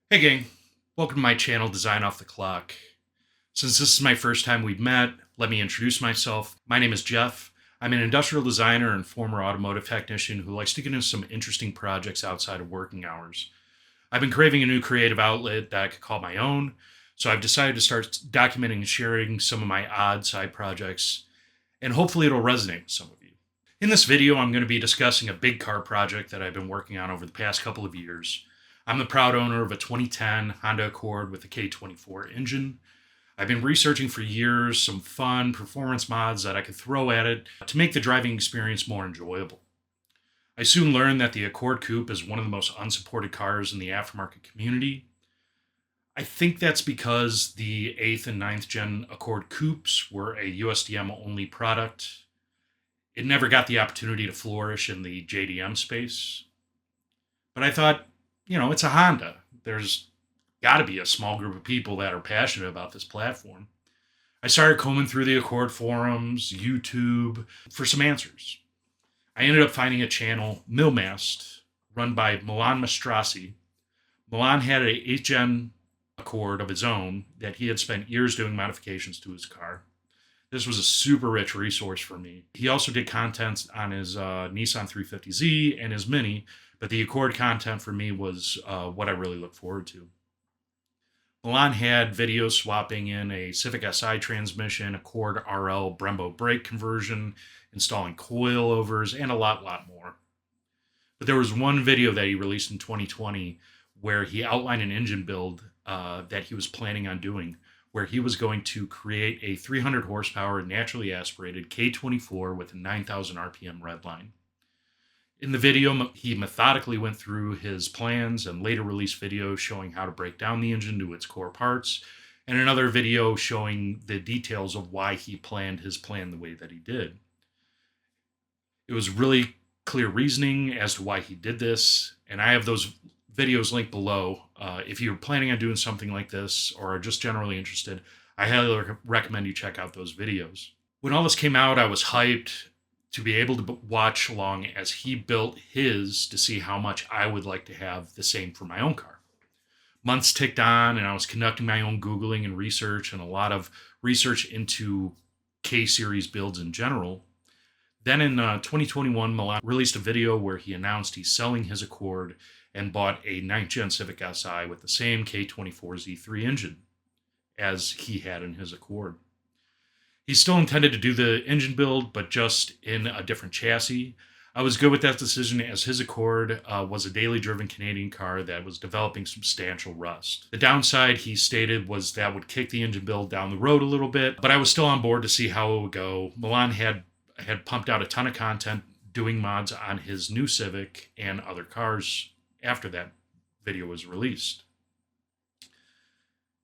Hey gang, welcome to my channel Design Off the Clock. Since this is my first time we've met, let me introduce myself. My name is Jeff. I'm an industrial designer and former automotive technician who likes to get into some interesting projects outside of working hours. I've been craving a new creative outlet that I could call my own, so I've decided to start documenting and sharing some of my odd side projects, and hopefully it'll resonate with some of you. In this video, I'm going to be discussing a big car project that I've been working on over the past couple of years. I'm the proud owner of a 2010 Honda Accord with a K24 engine. I've been researching for years some fun performance mods that I could throw at it to make the driving experience more enjoyable. I soon learned that the Accord Coupe is one of the most unsupported cars in the aftermarket community. I think that's because the 8th and 9th gen Accord Coupes were a USDM only product. It never got the opportunity to flourish in the JDM space. But I thought, it's a Honda. There's got to be a small group of people that are passionate about this platform. I started combing through the Accord forums, YouTube, for some answers. I ended up finding a channel, MilMast, run by Milan Mastrasi. Milan had an 8th gen Accord of his own that he had spent years doing modifications to his car. This was a super rich resource for me. He also did content on his Nissan 350Z and his Mini, but the Accord content for me was what I really look forward to. Milan had videos swapping in a Civic Si transmission, Accord RL Brembo brake conversion, installing coilovers, and a lot more. But there was one video that he released in 2020 where he outlined an engine build that he was planning on doing, where he was going to create a 300 horsepower naturally aspirated K24 with a 9,000 RPM redline. In the video, he methodically went through his plans and later released videos showing how to break down the engine to its core parts, and another video showing the details of why he planned his plan the way that he did. It was really clear reasoning as to why he did this, and I have those videos linked below. If you're planning on doing something like this or are just generally interested, I highly recommend you check out those videos. When all this came out, I was hyped to be able to watch along as he built his to see how much I would like to have the same for my own car. Months ticked on, and I was conducting my own Googling and research, and a lot of research into K-series builds in general. Then in 2021, Milan released a video where he announced he's selling his Accord and bought a 9th gen Civic Si with the same K24Z3 engine as he had in his Accord. He still intended to do the engine build, but just in a different chassis. I was good with that decision as his Accord was a daily driven Canadian car that was developing substantial rust. The downside, he stated, was that would kick the engine build down the road a little bit, but I was still on board to see how it would go. Milan had pumped out a ton of content doing mods on his new Civic and other cars after that video was released.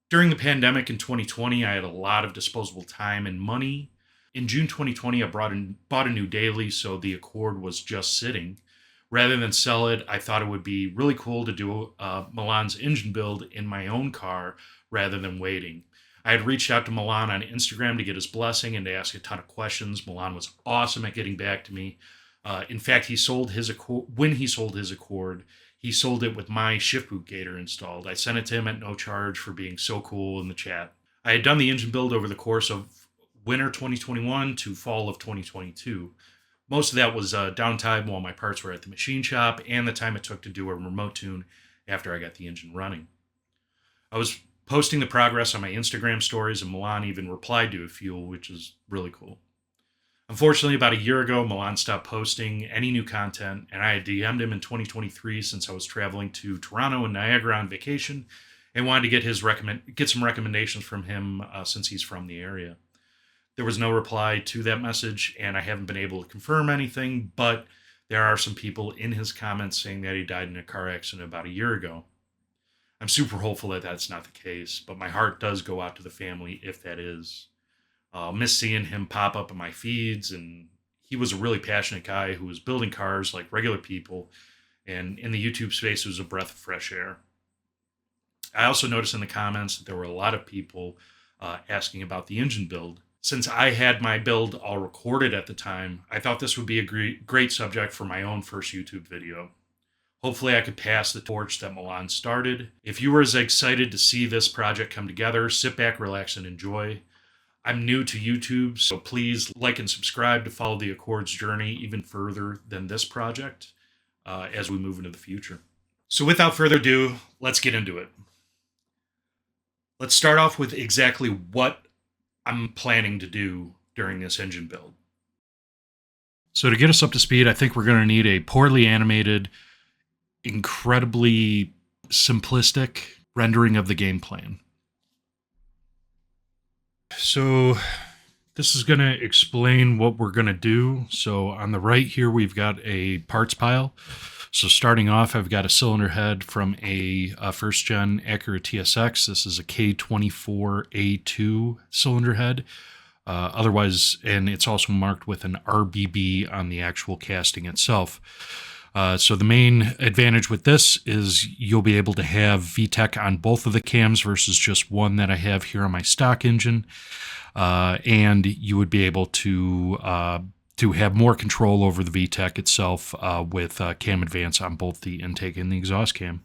During the pandemic in 2020, I had a lot of disposable time and money. In June 2020, I bought a new daily, so the Accord was just sitting. Rather than sell it, I thought it would be really cool to do Milan's engine build in my own car rather than waiting. I had reached out to Milan on Instagram to get his blessing and to ask a ton of questions. Milan was awesome at getting back to me. In fact, when he sold his Accord, he sold it with my shift boot gator installed. I sent it to him at no charge for being so cool in the chat. I had done the engine build over the course of winter 2021 to fall of 2022. Most of that was downtime while my parts were at the machine shop and the time it took to do a remote tune after I got the engine running. I was posting the progress on my Instagram stories, and Milan even replied to a few, which is really cool. Unfortunately, about a year ago, Milan stopped posting any new content, and I had DM'd him in 2023 since I was traveling to Toronto and Niagara on vacation and wanted to get some recommendations from him since he's from the area. There was no reply to that message, and I haven't been able to confirm anything, but there are some people in his comments saying that he died in a car accident about a year ago. I'm super hopeful that that's not the case, but my heart does go out to the family if that is. I'll miss seeing him pop up in my feeds, and he was a really passionate guy who was building cars like regular people, and in the YouTube space, it was a breath of fresh air. I also noticed in the comments that there were a lot of people asking about the engine build. Since I had my build all recorded at the time, I thought this would be a great subject for my own first YouTube video. Hopefully I could pass the torch that Milan started. If you were as excited to see this project come together, sit back, relax, and enjoy. I'm new to YouTube, so please like and subscribe to follow the Accords journey even further than this project as we move into the future. So without further ado, let's get into it. Let's start off with exactly what I'm planning to do during this engine build. So to get us up to speed, I think we're going to need a poorly animated, incredibly simplistic rendering of the game plan. So this is going to explain what we're going to do. So on the right here, we've got a parts pile. So starting off, I've got a cylinder head from a first gen Acura TSX. This is a K24 A2 cylinder head. Otherwise, and it's also marked with an RBB on the actual casting itself. So the main advantage with this is you'll be able to have VTEC on both of the cams versus just one that I have here on my stock engine. And you would be able to have more control over the VTEC itself with cam advance on both the intake and the exhaust cam.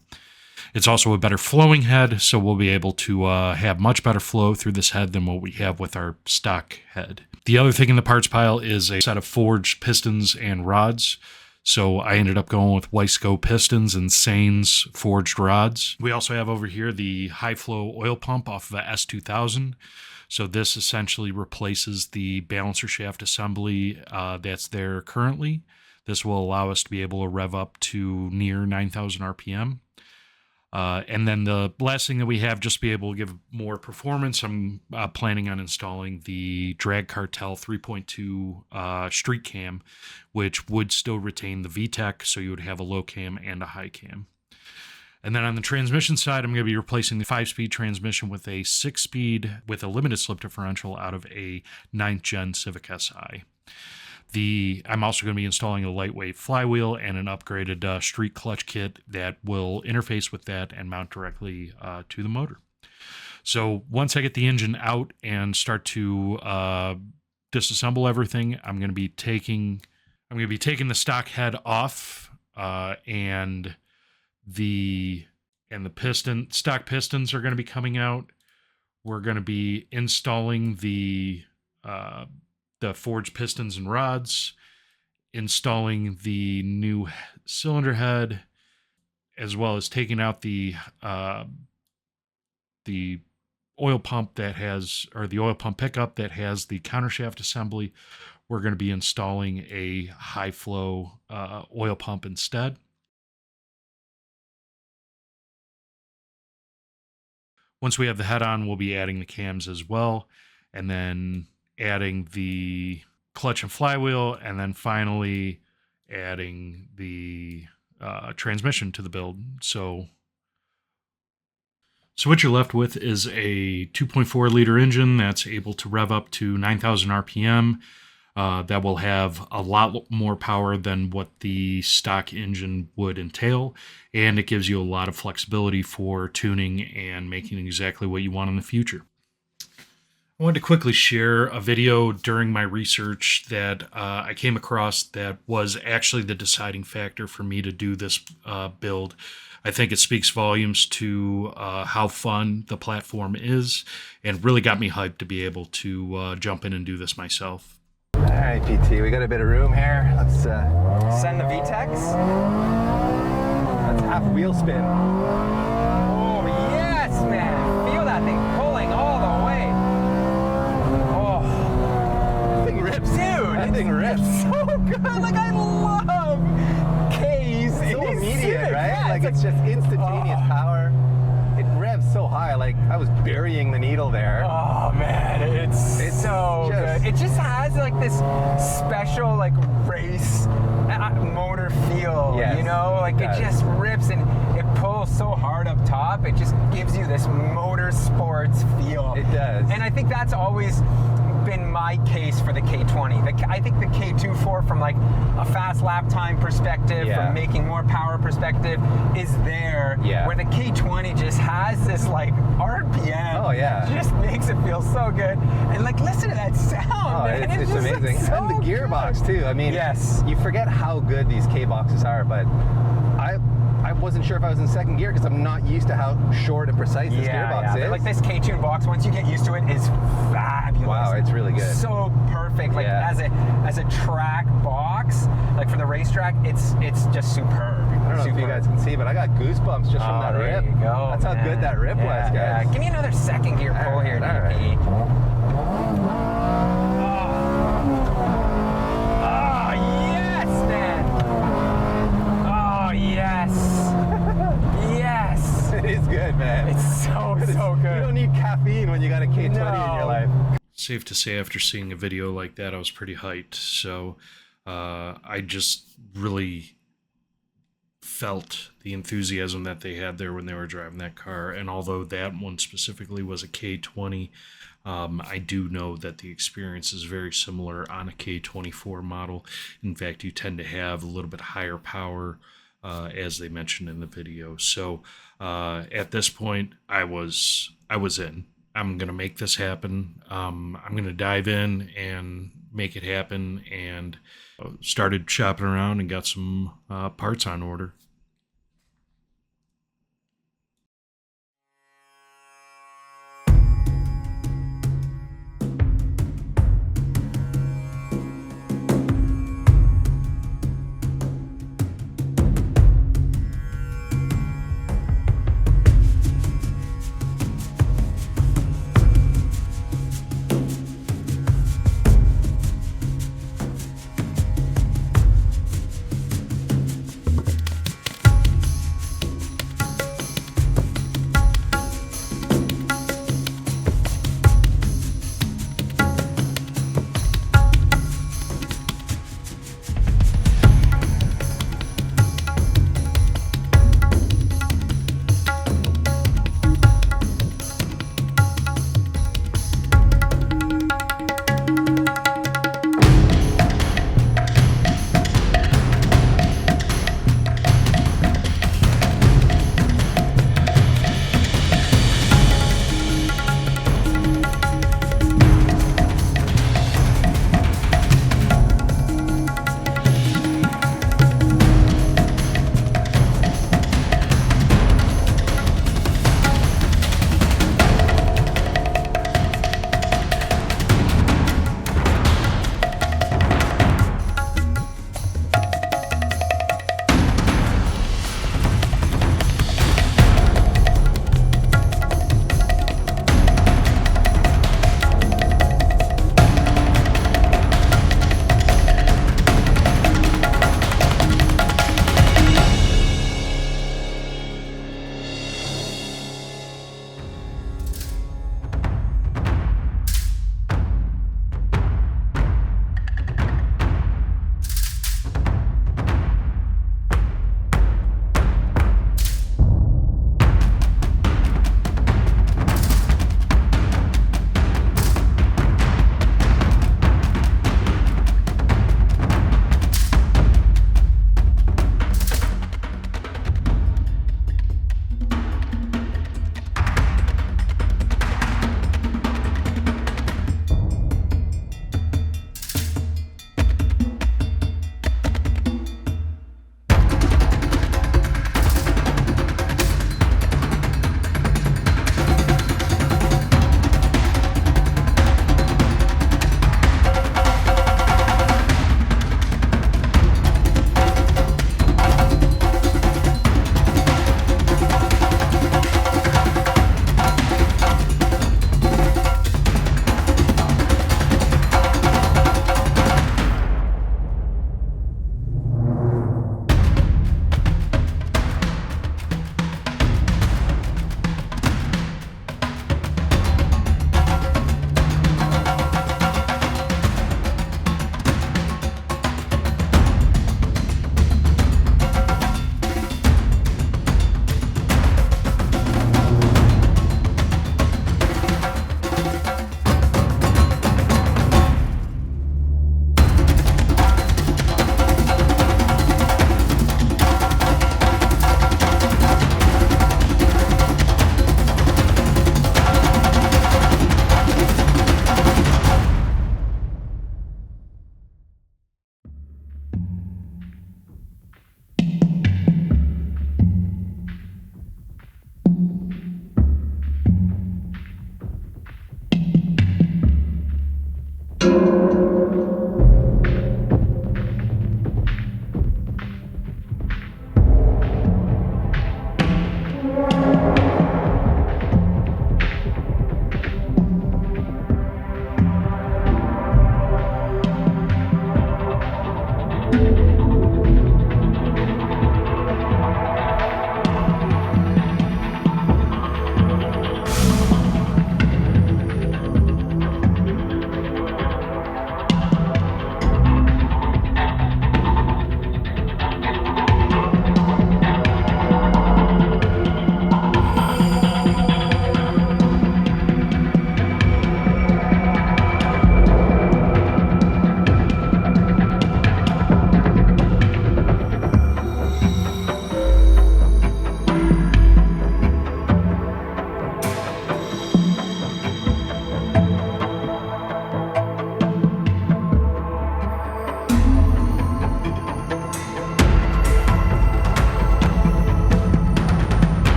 It's also a better flowing head, so we'll be able to have much better flow through this head than what we have with our stock head. The other thing in the parts pile is a set of forged pistons and rods. So I ended up going with Wiseco pistons and Sains forged rods. We also have over here the high flow oil pump off of a S2000. So this essentially replaces the balancer shaft assembly that's there currently. This will allow us to be able to rev up to near 9,000 RPM. And then the last thing that we have, just to be able to give more performance, I'm planning on installing the Drag Cartel 3.2 street cam, which would still retain the VTEC, so you would have a low cam and a high cam. And then on the transmission side, I'm going to be replacing the 5-speed transmission with a 6-speed with a limited slip differential out of a 9th gen Civic Si. I'm also going to be installing a lightweight flywheel and an upgraded street clutch kit that will interface with that and mount directly to the motor. So once I get the engine out and start to disassemble everything, I'm going to be taking the stock head off and the stock pistons are going to be coming out. We're going to be installing the forged pistons and rods, installing the new cylinder head, as well as taking out the oil pump the oil pump pickup that has the countershaft assembly. We're going to be installing a high flow oil pump instead. Once we have the head on, we'll be adding the cams as well, and then adding the clutch and flywheel, and then finally adding the transmission to the build. So what you're left with is a 2.4 liter engine that's able to rev up to 9,000 RPM. That will have a lot more power than what the stock engine would entail, and it gives you a lot of flexibility for tuning and making exactly what you want in the future. I wanted to quickly share a video during my research that I came across that was actually the deciding factor for me to do this build. I think it speaks volumes to how fun the platform is, and really got me hyped to be able to jump in and do this myself. All right, PT, we got a bit of room here. Let's send the VTECs. That's half wheel spin. Oh, yes, man. Feel that thing pulling all the way. Oh, that thing rips. Dude, that thing rips. It's so good. Like, I love K's. It's so immediate, right? Yeah, like, it's just instantaneous power. It revs so high, like I was burying the needle there. Oh man, it's so good. It just has like this special like race motor feel, yes, you know? Like it just rips and it pulls so hard up top. It just gives you this motor sports feel. It does. And I think that's always been my case for the K20. I think the K24 from like a fast lap time perspective, from making more power perspective, is there. Where the K20 just has this like RPM. Oh yeah. Just makes it feel so good. And like listen to that sound. Oh, man. It's amazing. So and the gearbox too. I mean, yes. You forget how good these K boxes are, but wasn't sure if I was in second gear because I'm not used to how short and precise this gearbox is. But like this K2 box, once you get used to it, is fabulous. Wow, it's really good. So perfect. Like as a track box, like for the racetrack, it's just superb. I don't know if you guys can see, but I got goosebumps just from that rip. There you go. That's how good that rip was, guys. Yeah. Give me another second gear pull here, DP. Oh, yes, man. Oh, yes. Yes. It is good, man. It's so good. You don't need caffeine when you got a K20 in your life. Safe to say, after seeing a video like that, I was pretty hyped. So I just really felt the enthusiasm that they had there when they were driving that car. And although that one specifically was a K20, I do know that the experience is very similar on a K24 model. In fact, you tend to have a little bit higher power, as they mentioned in the video. So at this point, I was in. I'm going to make this happen. I'm going to dive in and make it happen, and started shopping around and got some parts on order.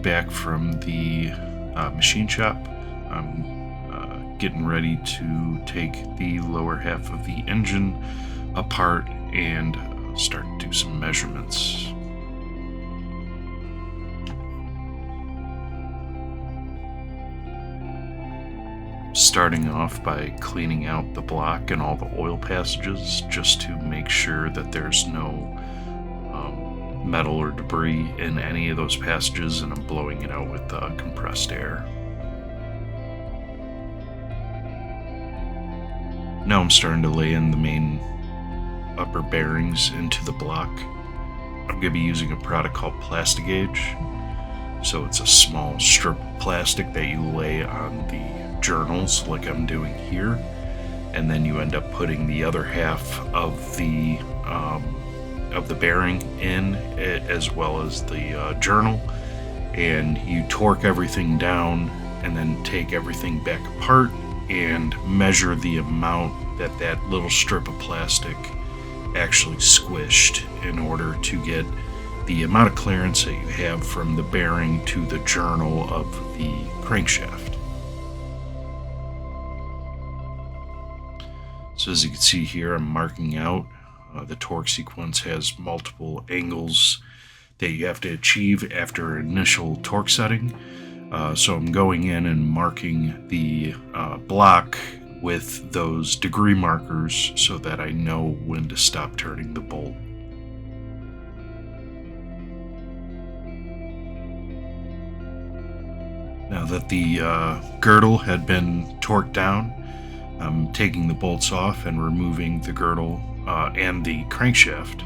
back from the machine shop. I'm getting ready to take the lower half of the engine apart and start to do some measurements. Starting off by cleaning out the block and all the oil passages just to make sure that there's no metal or debris in any of those passages, and I'm blowing it out with compressed air. Now I'm starting to lay in the main upper bearings into the block. I'm going to be using a product called Plastigauge. So it's a small strip of plastic that you lay on the journals like I'm doing here, and then you end up putting the other half of the bearing in it, as well as the journal, and you torque everything down and then take everything back apart and measure the amount that that little strip of plastic actually squished in order to get the amount of clearance that you have from the bearing to the journal of the crankshaft. So as you can see here, I'm marking out the torque sequence has multiple angles that you have to achieve after initial torque setting. So I'm going in and marking the block with those degree markers so that I know when to stop turning the bolt. Now that the girdle had been torqued down, I'm taking the bolts off and removing the girdle and the crankshaft.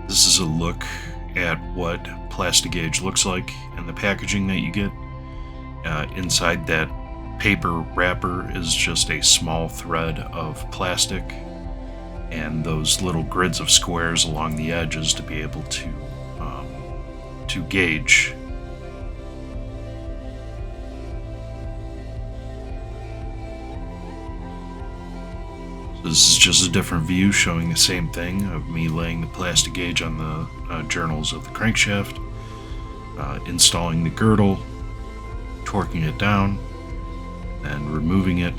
This is a look at what Plastigauge looks like and the packaging that you get. Inside that paper wrapper is just a small thread of plastic and those little grids of squares along the edges to be able to gauge. This is just a different view showing the same thing of me laying the Plastigauge on the journals of the crankshaft, installing the girdle, torquing it down, and removing it.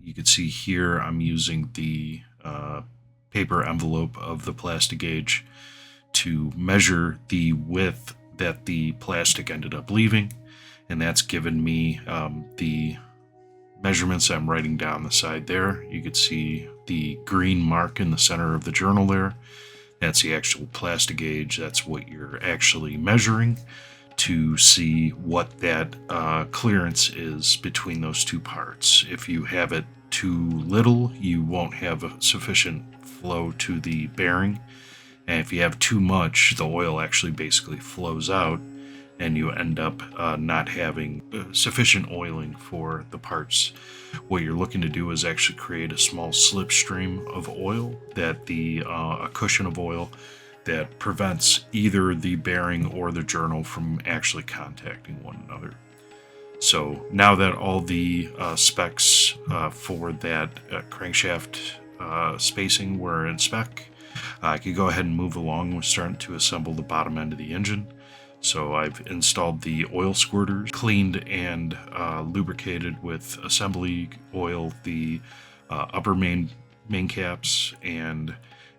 You can see here I'm using the paper envelope of the Plastigauge to measure the width that the plastic ended up leaving, and that's given me the measurements I'm writing down the side there. You can see the green mark in the center of the journal there. That's the actual Plastigauge. That's what you're actually measuring to see what that clearance is between those two parts. If you have it too little, you won't have a sufficient flow to the bearing, and if you have too much, the oil actually basically flows out and you end up not having sufficient oiling for the parts. What you're looking to do is actually create a small slipstream of oil, that a cushion of oil that prevents either the bearing or the journal from actually contacting one another. So now that all the specs for that crankshaft spacing were in spec, I could go ahead and move along with starting to assemble the bottom end of the engine. So I've installed the oil squirters, cleaned and lubricated with assembly oil the upper main caps, and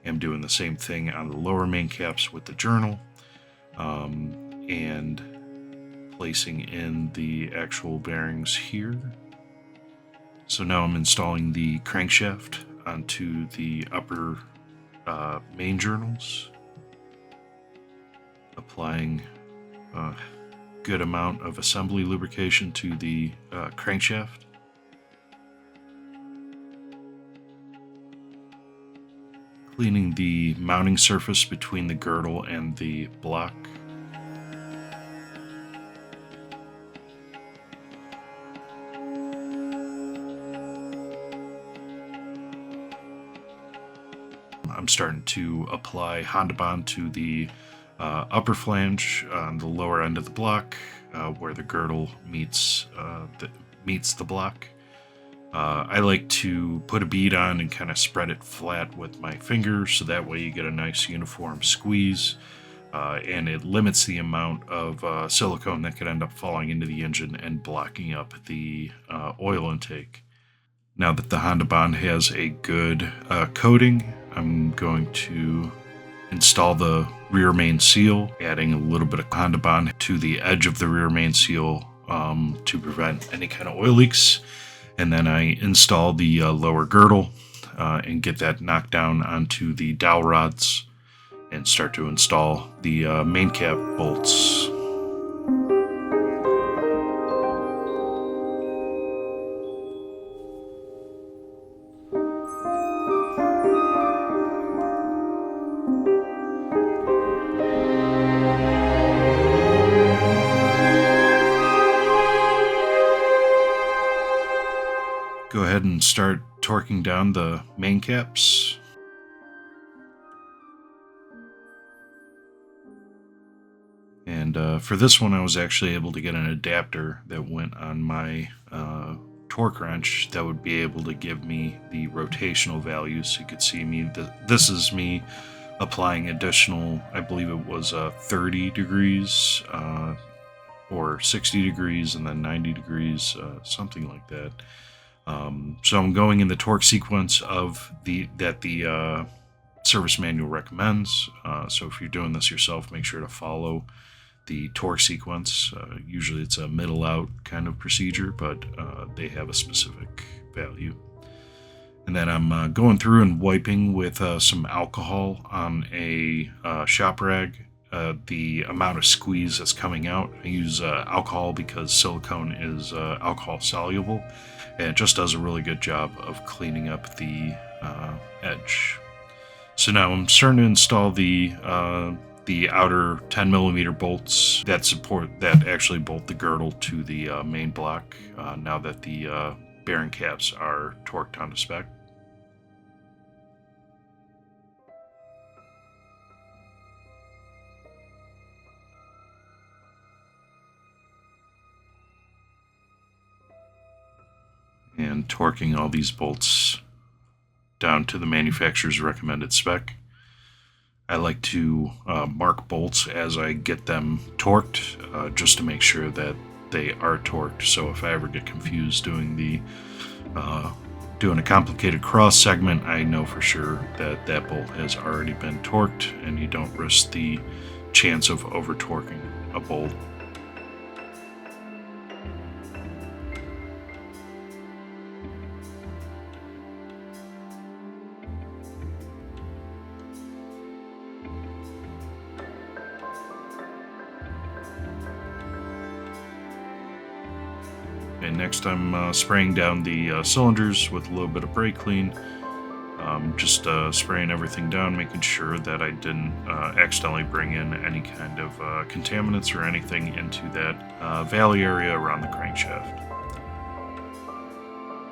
am doing the same thing on the lower main caps with the journal, and placing in the actual bearings here. So now I'm installing the crankshaft onto the upper main journals, applying a good amount of assembly lubrication to the crankshaft. cleaning the mounting surface between the girdle and the block. I'm starting to apply Honda Bond to the upper flange on the lower end of the block, where the girdle meets the block. I like to put a bead on and kind of spread it flat with my fingers, so that way you get a nice uniform squeeze, and it limits the amount of silicone that could end up falling into the engine and blocking up the oil intake. Now that the Honda Bond has a good coating, I'm going to install the rear main seal, adding a little bit of Honda Bond to the edge of the rear main seal to prevent any kind of oil leaks. And then I install the lower girdle and get that knocked down onto the dowel rods and start to install the main cap bolts. Go ahead and start torquing down the main caps. And for this one, I was actually able to get an adapter that went on my torque wrench that would be able to give me the rotational values. So you could see me. This is me applying additional, I believe it was 30 degrees or 60 degrees and then 90 degrees, something like that. So I'm going in the torque sequence of that the service manual recommends. So if you're doing this yourself, make sure to follow the torque sequence. Usually it's a middle out kind of procedure, but they have a specific value. And then I'm going through and wiping with some alcohol on a shop rag. The amount of squeeze that's coming out. I use alcohol because silicone is alcohol soluble, and it just does a really good job of cleaning up the edge. So now I'm starting to install the outer 10mm bolts that actually bolt the girdle to the main block. Now that the bearing caps are torqued onto spec. And torquing all these bolts down to the manufacturer's recommended spec. I like to mark bolts as I get them torqued, just to make sure that they are torqued. So if I ever get confused doing a complicated cross segment, I know for sure that that bolt has already been torqued, and you don't risk the chance of over torquing a bolt. And next I'm spraying down the cylinders with a little bit of brake clean. Just spraying everything down, making sure that I didn't accidentally bring in any kind of contaminants or anything into that valley area around the crankshaft.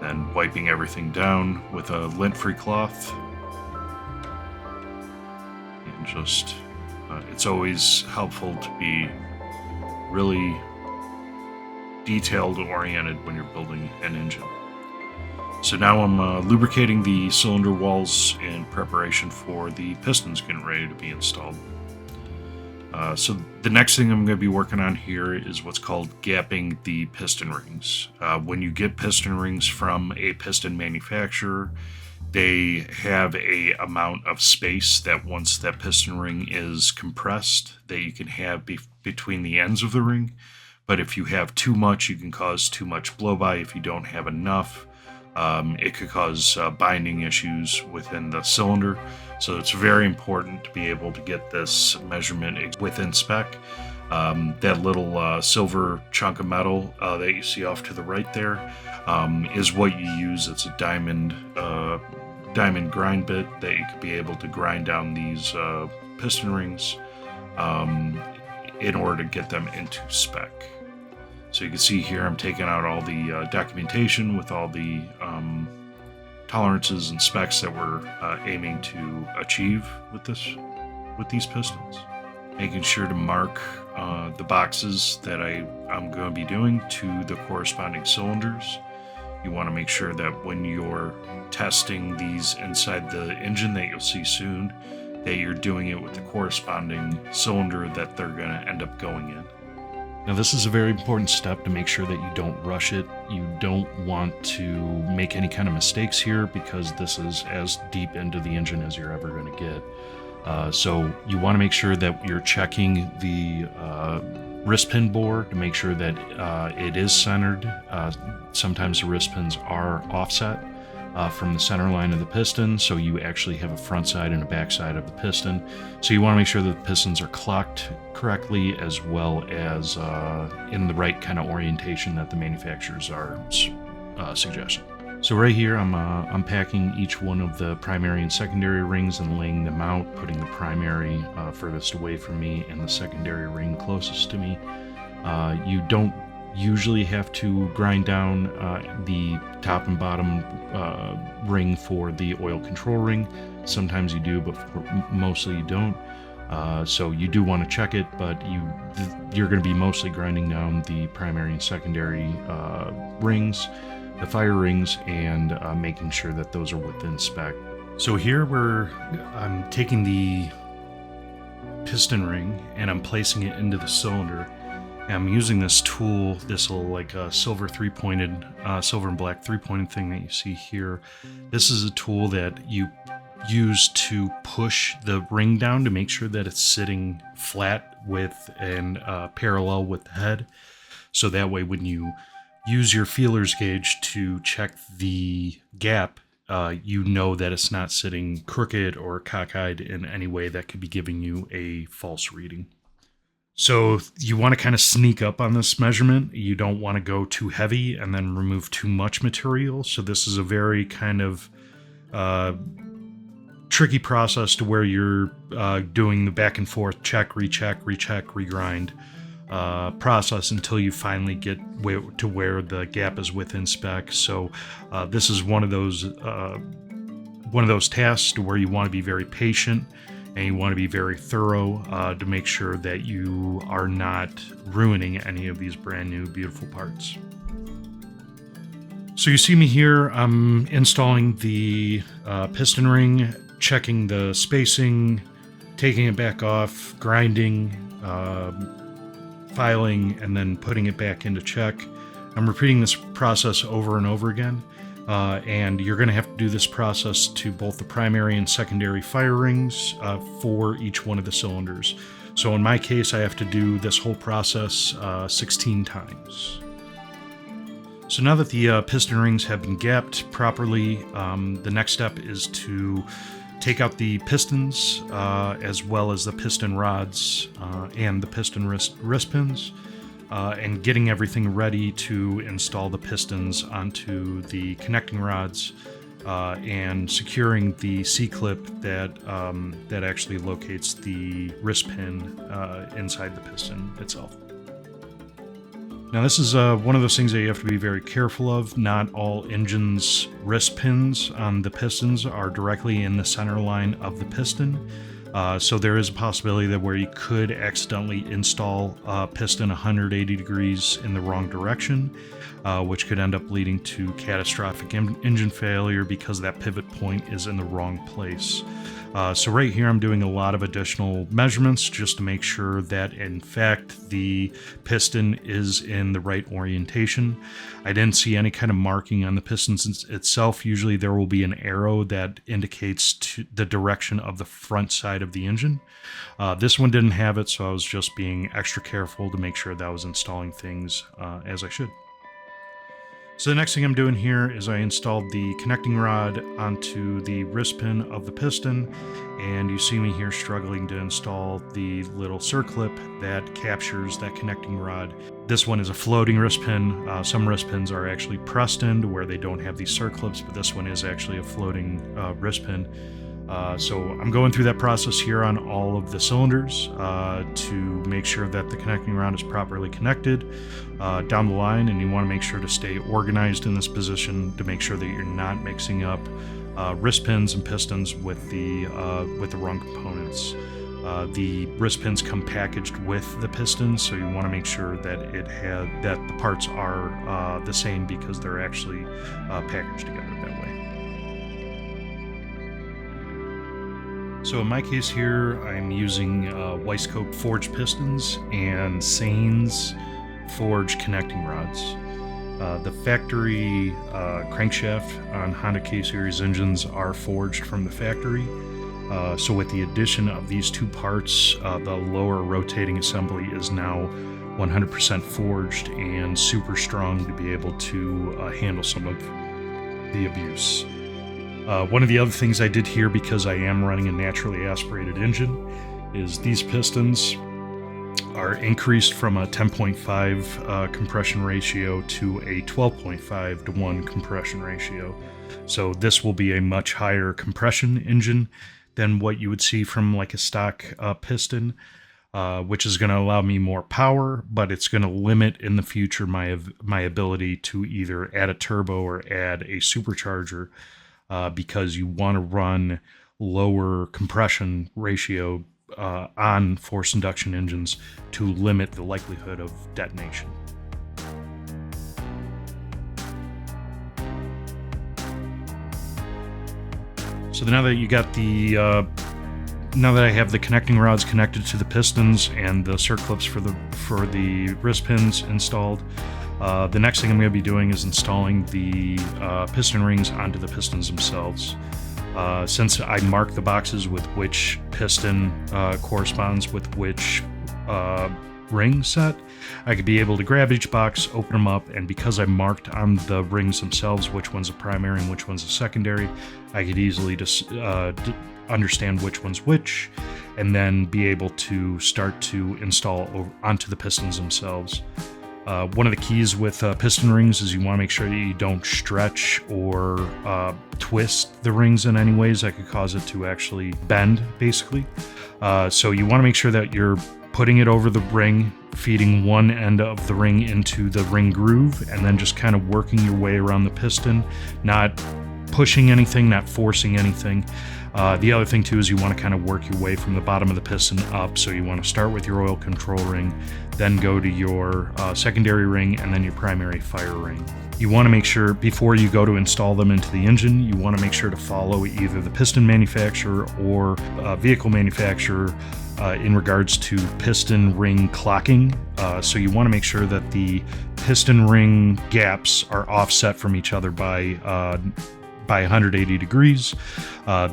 Then wiping everything down with a lint-free cloth. And just, it's always helpful to be really detailed oriented when you're building an engine. So now I'm lubricating the cylinder walls in preparation for the pistons getting ready to be installed. So the next thing I'm going to be working on here is what's called gapping the piston rings. When you get piston rings from a piston manufacturer, they have a amount of space that once that piston ring is compressed that you can have between the ends of the ring. But if you have too much, you can cause too much blow-by. If you don't have enough, it could cause binding issues within the cylinder. So it's very important to be able to get this measurement within spec. That little silver chunk of metal that you see off to the right there is what you use. It's a diamond diamond grind bit that you could be able to grind down these piston rings in order to get them into spec. So you can see here I'm taking out all the documentation with all the tolerances and specs that we're aiming to achieve with these pistons. Making sure to mark the boxes that I'm going to be doing to the corresponding cylinders. You want to make sure that when you're testing these inside the engine that you'll see soon, that you're doing it with the corresponding cylinder that they're going to end up going in. Now this is a very important step to make sure that you don't rush it. You don't want to make any kind of mistakes here because this is as deep into the engine as you're ever going to get. So you want to make sure that you're checking the wrist pin bore to make sure that it is centered. Sometimes the wrist pins are offset from the center line of the piston, so you actually have a front side and a back side of the piston. So you want to make sure that the pistons are clocked correctly as well as in the right kind of orientation that the manufacturers are suggesting. So right here I'm unpacking each one of the primary and secondary rings and laying them out, putting the primary furthest away from me and the secondary ring closest to me. You don't usually have to grind down the top and bottom ring for the oil control ring. Sometimes you do, but mostly you don't. So you do want to check it, but you're going to be mostly grinding down the primary and secondary rings, the fire rings, and making sure that those are within spec. So here I'm taking the piston ring and I'm placing it into the cylinder. I'm using this tool, this little like silver and black three-pointed thing that you see here. This is a tool that you use to push the ring down to make sure that it's sitting flat with and parallel with the head. So that way when you use your feelers gauge to check the gap, you know that it's not sitting crooked or cockeyed in any way that could be giving you a false reading. So you want to kind of sneak up on this measurement. You don't want to go too heavy and then remove too much material. So this is a very kind of tricky process to where you're doing the back and forth check, recheck, regrind process until you finally get to where the gap is within spec. So this is one of those tasks to where you want to be very patient and you want to be very thorough to make sure that you are not ruining any of these brand new beautiful parts. So you see me here, I'm installing the piston ring, checking the spacing, taking it back off, grinding, filing, and then putting it back into check. I'm repeating this process over and over again. And you're going to have to do this process to both the primary and secondary fire rings for each one of the cylinders. So in my case, I have to do this whole process 16 times. So now that the piston rings have been gapped properly, the next step is to take out the pistons as well as the piston rods and the piston wrist pins. And getting everything ready to install the pistons onto the connecting rods and securing the C-clip that actually locates the wrist pin inside the piston itself. Now this is one of those things that you have to be very careful of. Not all engines' wrist pins on the pistons are directly in the center line of the piston. So there is a possibility that where you could accidentally install a piston 180 degrees in the wrong direction, which could end up leading to catastrophic engine failure because that pivot point is in the wrong place. So right here I'm doing a lot of additional measurements just to make sure that in fact the piston is in the right orientation. I didn't see any kind of marking on the piston itself. Usually there will be an arrow that indicates the direction of the front side of the engine. This one didn't have it, so I was just being extra careful to make sure that I was installing things as I should. So the next thing I'm doing here is I installed the connecting rod onto the wrist pin of the piston, and you see me here struggling to install the little circlip that captures that connecting rod. This one is a floating wrist pin. Some wrist pins are actually pressed in where they don't have these circlips, but this one is actually a floating wrist pin. So I'm going through that process here on all of the cylinders to make sure that the connecting rod is properly connected down the line, and you want to make sure to stay organized in this position to make sure that you're not mixing up wrist pins and pistons with the wrong components. The wrist pins come packaged with the pistons, so you want to make sure that that the parts are the same because they're actually packaged together that way. So in my case here, I'm using Weisskopf forged pistons and Sains forged connecting rods. The factory crankshaft on Honda K-Series engines are forged from the factory. So with the addition of these two parts, the lower rotating assembly is now 100% forged and super strong to be able to handle some of the abuse. One of the other things I did here, because I am running a naturally aspirated engine, is these pistons are increased from a 10.5 compression ratio to a 12.5 to 1 compression ratio. So this will be a much higher compression engine than what you would see from like a stock piston, which is going to allow me more power, but it's going to limit in the future my ability to either add a turbo or add a supercharger, because you want to run lower compression ratio on forced induction engines to limit the likelihood of detonation. So now that you got now that I have the connecting rods connected to the pistons and the circlips for the wrist pins installed, the next thing I'm going to be doing is installing the piston rings onto the pistons themselves. Since I mark the boxes with which piston corresponds with which ring set, I could be able to grab each box, open them up, and because I marked on the rings themselves which one's a primary and which one's a secondary, I could easily just understand which one's which, and then be able to start to install onto the pistons themselves. One of the keys with piston rings is you want to make sure that you don't stretch or twist the rings in any ways that could cause it to actually bend, basically. So you want to make sure that you're putting it over the ring, feeding one end of the ring into the ring groove, and then just kind of working your way around the piston, not pushing anything, not forcing anything. The other thing too is you want to kind of work your way from the bottom of the piston up. So you want to start with your oil control ring, then go to your secondary ring, and then your primary fire ring. You want to make sure before you go to install them into the engine, you want to make sure to follow either the piston manufacturer or vehicle manufacturer in regards to piston ring clocking. So you want to make sure that the piston ring gaps are offset from each other by 180 degrees.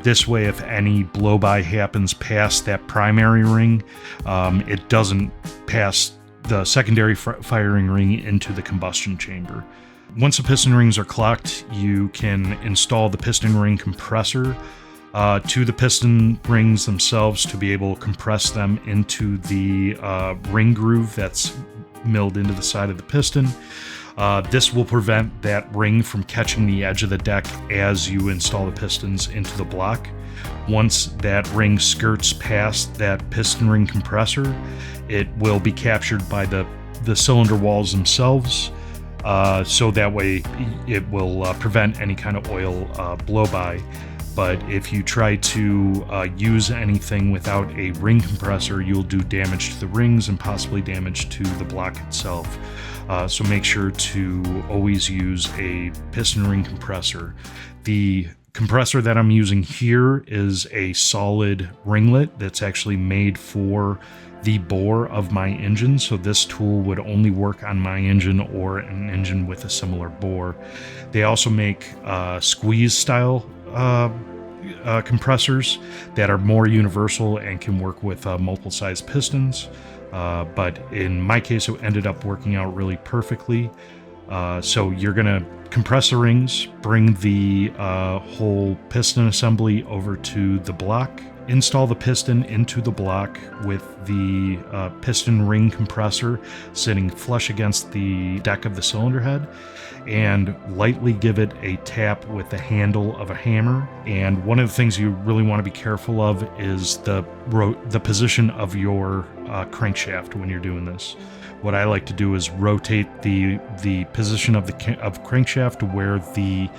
This way, if any blow-by happens past that primary ring, it doesn't pass the secondary firing ring into the combustion chamber. Once the piston rings are clocked, you can install the piston ring compressor to the piston rings themselves to be able to compress them into the ring groove that's milled into the side of the piston. This will prevent that ring from catching the edge of the deck as you install the pistons into the block. Once that ring skirts past that piston ring compressor, it will be captured by the cylinder walls themselves. So that way it will prevent any kind of oil blow-by. But if you try to use anything without a ring compressor, you'll do damage to the rings and possibly damage to the block itself. So make sure to always use a piston ring compressor. The compressor that I'm using here is a solid ringlet that's actually made for the bore of my engine. So this tool would only work on my engine or an engine with a similar bore. They also make squeeze style compressors that are more universal and can work with multiple size pistons. But in my case, it ended up working out really perfectly. So you're going to compress the rings, bring the whole piston assembly over to the block, Install the piston into the block with the piston ring compressor sitting flush against the deck of the cylinder head, and lightly give it a tap with the handle of a hammer. And one of the things you really want to be careful of is the position of your crankshaft when you're doing this. What I like to do is rotate the position of the crankshaft to where the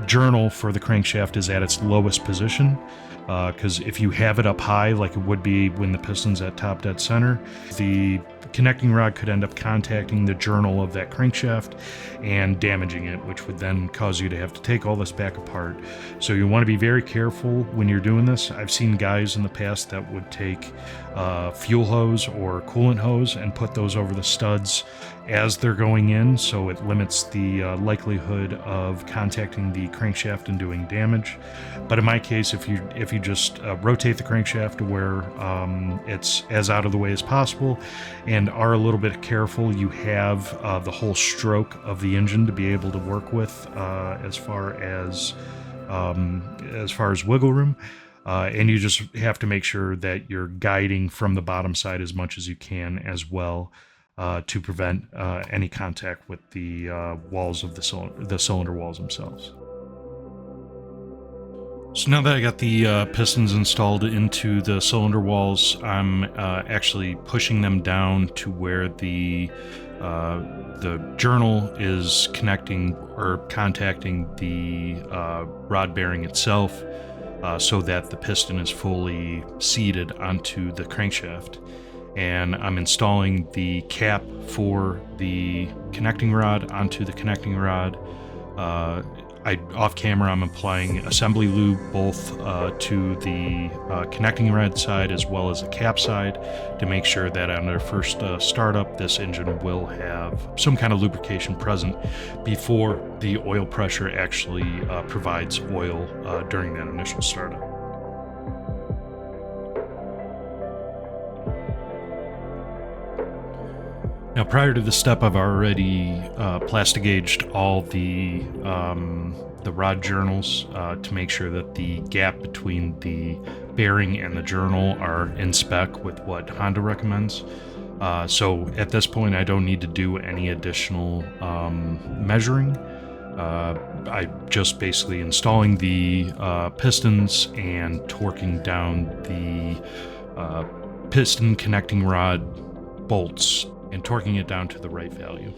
journal for the crankshaft is at its lowest position, because if you have it up high like it would be when the piston's at top dead center, the connecting rod could end up contacting the journal of that crankshaft and damaging it, which would then cause you to have to take all this back apart. So you want to be very careful when you're doing this. I've seen guys in the past that would take fuel hose or coolant hose and put those over the studs as they're going in, so it limits the likelihood of contacting the crankshaft and doing damage. But in my case, if you just rotate the crankshaft to where it's as out of the way as possible and are a little bit careful, you have the whole stroke of the engine to be able to work with as far as wiggle room. And you just have to make sure that you're guiding from the bottom side as much as you can as well, to prevent any contact with the walls of the cylinder walls themselves. So now that I got the pistons installed into the cylinder walls, I'm actually pushing them down to where the journal is connecting or contacting the rod bearing itself, so that the piston is fully seated onto the crankshaft. And I'm installing the cap for the connecting rod onto the connecting rod. Off camera, I'm applying assembly lube both to the connecting rod side as well as the cap side to make sure that on their first startup, this engine will have some kind of lubrication present before the oil pressure actually provides oil during that initial startup. Now, prior to this step, I've already plastic gauged all the rod journals to make sure that the gap between the bearing and the journal are in spec with what Honda recommends. So at this point, I don't need to do any additional measuring. I just basically installing the pistons and torquing down the piston connecting rod bolts and torquing it down to the right value.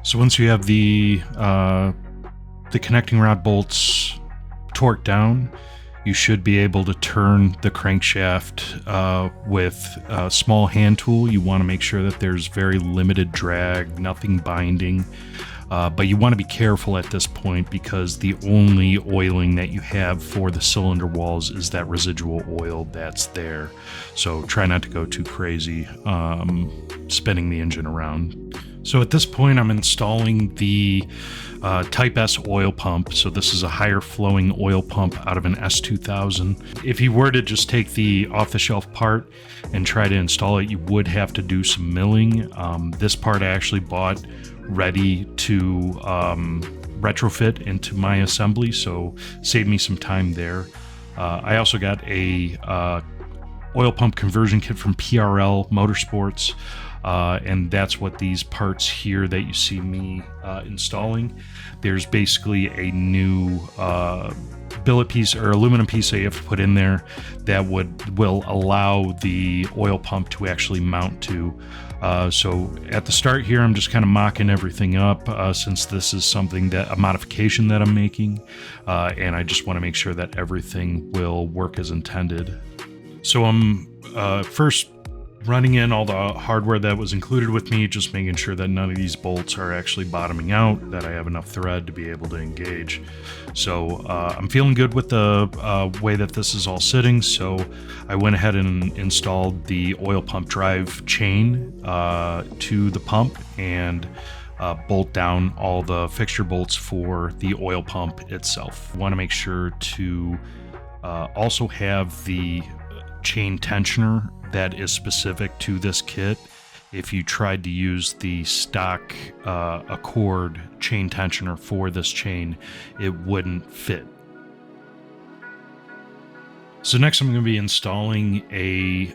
So once you have the connecting rod bolts torqued down, you should be able to turn the crankshaft with a small hand tool. You want to make sure that there's very limited drag, nothing binding. But you want to be careful at this point because the only oiling that you have for the cylinder walls is that residual oil that's there. So try not to go too crazy spinning the engine around. So at this point, I'm installing the Type S oil pump. So this is a higher flowing oil pump out of an S2000. If you were to just take the off-the-shelf part and try to install it, you would have to do some milling. This part I actually bought ready to retrofit into my assembly, so saved me some time there. I also got a oil pump conversion kit from PRL Motorsports. And that's what these parts here that you see me installing. There's basically a new billet piece or aluminum piece that you have to put in there that will allow the oil pump to actually mount to. So at the start here, I'm just kind of mocking everything up since this is a modification that I'm making, and I just want to make sure that everything will work as intended. So I'm first running in all the hardware that was included with me, just making sure that none of these bolts are actually bottoming out, that I have enough thread to be able to engage. So I'm feeling good with the way that this is all sitting, so I went ahead and installed the oil pump drive chain to the pump and bolt down all the fixture bolts for the oil pump itself. I want to make sure to also have the chain tensioner that is specific to this kit. If you tried to use the stock Accord chain tensioner for this chain, it wouldn't fit. So next I'm going to be installing a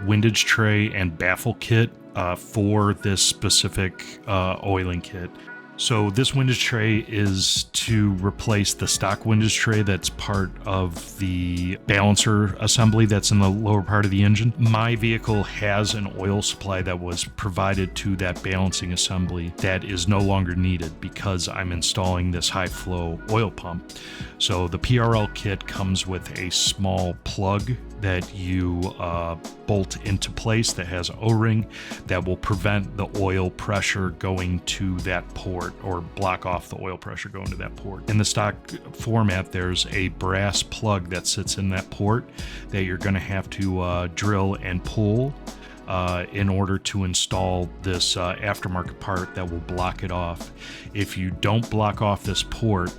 windage tray and baffle kit for this specific oiling kit. So this windage tray is to replace the stock windage tray that's part of the balancer assembly that's in the lower part of the engine. My vehicle has an oil supply that was provided to that balancing assembly that is no longer needed because I'm installing this high flow oil pump. So the PRL kit comes with a small plug that you bolt into place that has an O-ring that will prevent the oil pressure going to that port or block off the oil pressure going to that port. In the stock format, there's a brass plug that sits in that port that you're going to have to drill and pull in order to install this aftermarket part that will block it off. If you don't block off this port,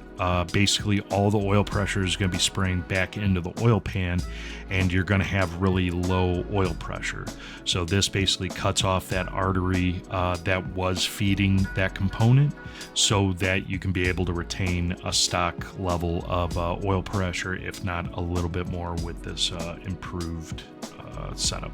basically all the oil pressure is going to be spraying back into the oil pan and you're going to have really low oil pressure. So this basically cuts off that artery that was feeding that component so that you can be able to retain a stock level of oil pressure, if not a little bit more with this improved setup.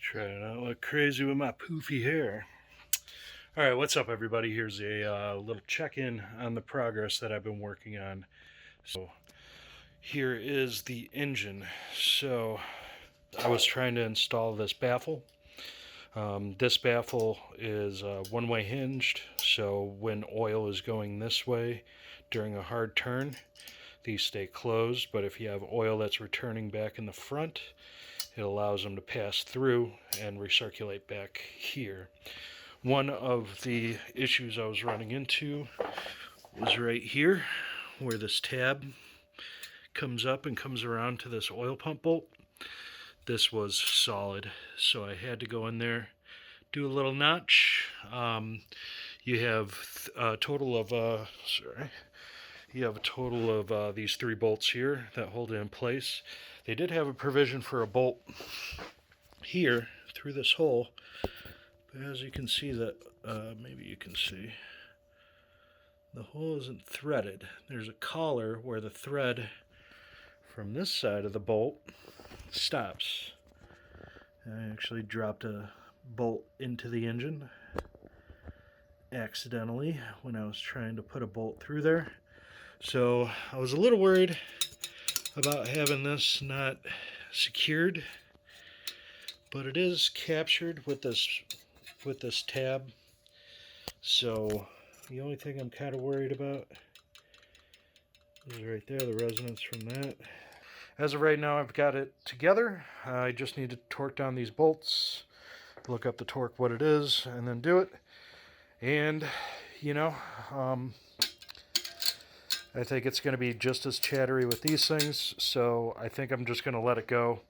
Try to not look crazy with my poofy hair. All right, what's up, everybody? Here's a little check-in on the progress that I've been working on. So here is the engine. So I was trying to install this baffle. This baffle is one-way hinged, so when oil is going this way during a hard turn, these stay closed, but if you have oil that's returning back in the front, it allows them to pass through and recirculate back here. One of the issues I was running into was right here, where this tab comes up and comes around to this oil pump bolt. This was solid, so I had to go in there, do a little notch. You have a total of these 3 bolts here that hold it in place. They did have a provision for a bolt here through this hole, but as you can see that, maybe you can see, the hole isn't threaded. There's a collar where the thread from this side of the bolt stops. I actually dropped a bolt into the engine accidentally when I was trying to put a bolt through there. So I was a little worried about having this not secured, but it is captured with this tab. So the only thing I'm kind of worried about is right there, the resonance from that. As of right now, I've got it together. I just need to torque down these bolts, look up the torque, what it is, and then do it. And, you know, I think it's going to be just as chattery with these things, so I think I'm just going to let it go.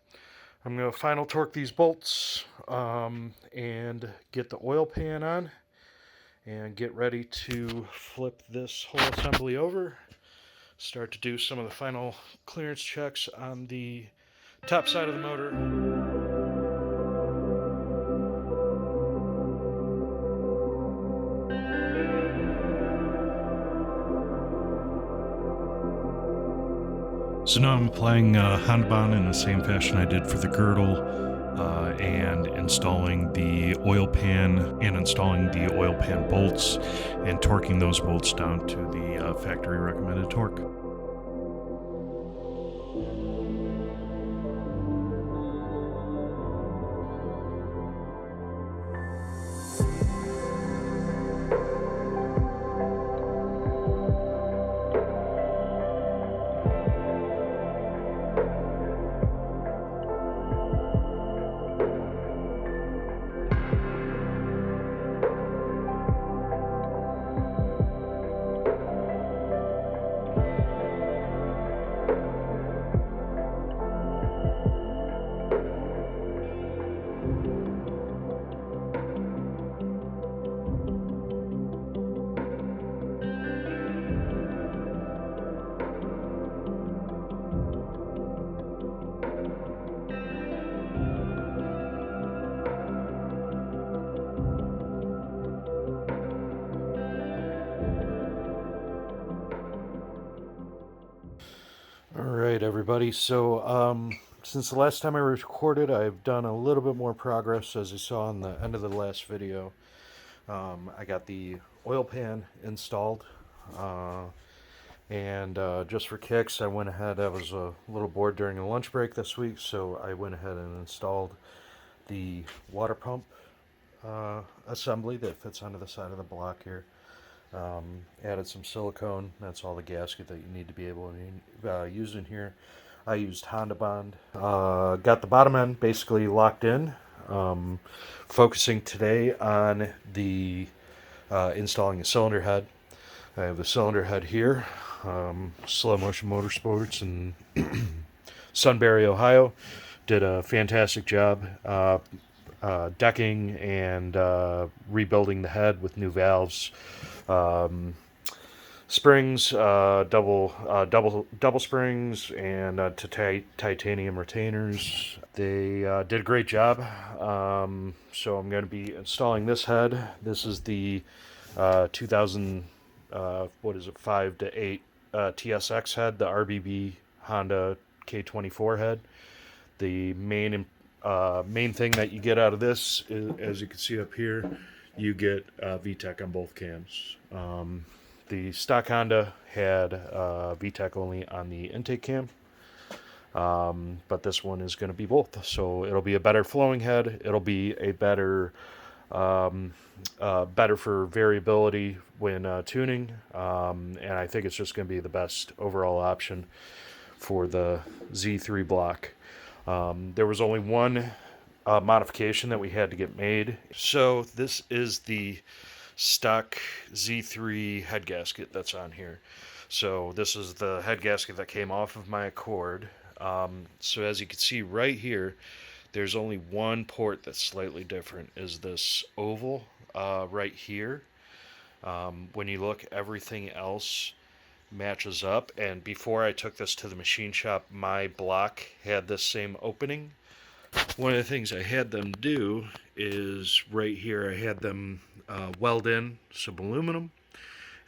I'm going to final torque these bolts and get the oil pan on and get ready to flip this whole assembly over. Start to do some of the final clearance checks on the top side of the motor. So now I'm applying Honda Bond in the same fashion I did for the girdle and installing the oil pan and installing the oil pan bolts and torquing those bolts down to the factory recommended torque. Alright everybody, so since the last time I recorded, I've done a little bit more progress. As you saw in the end of the last video. I got the oil pan installed, and just for kicks I went ahead, I was a little bored during the lunch break this week, so I went ahead and installed the water pump assembly that fits onto the side of the block here. Added some silicone. That's all the gasket that you need to be able to use in here. I used Honda Bond. Got the bottom end basically locked in. Focusing today on the installing the cylinder head. I have the cylinder head here. Slow Motion Motorsports in Sunbury, Ohio. Did a fantastic job decking and rebuilding the head with new valves. Springs, double springs, and titanium retainers. They did a great job. So I'm going to be installing this head. This is the 2000 5 to 8 TSX head, the RBB Honda K24 head. The main thing that you get out of this is, as you can see up here, you get VTEC on both cams. The stock Honda had VTEC only on the intake cam, but this one is going to be both. So it'll be a better flowing head. It'll be a better for variability when tuning, and I think it's just going to be the best overall option for the Z3 block. There was only one modification that we had to get made. So this is the stock Z3 head gasket that's on here. So this is the head gasket that came off of my Accord. So as you can see right here, there's only one port that's slightly different, is this oval right here. When you look, everything else matches up, and before I took this to the machine shop, my block had this same opening. One of the things I had them do is right here I had them weld in some aluminum,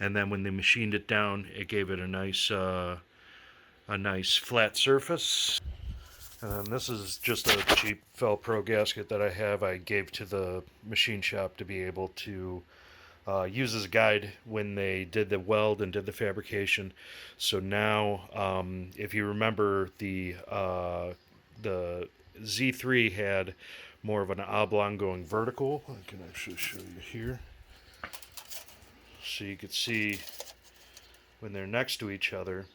and then when they machined it down, it gave it a nice flat surface. And this is just a cheap Velcro gasket that I have. I gave to the machine shop to be able to used as a guide when they did the weld and did the fabrication. So now, if you remember, the Z3 had more of an oblong going vertical. I can actually show you here. So you could see when they're next to each other,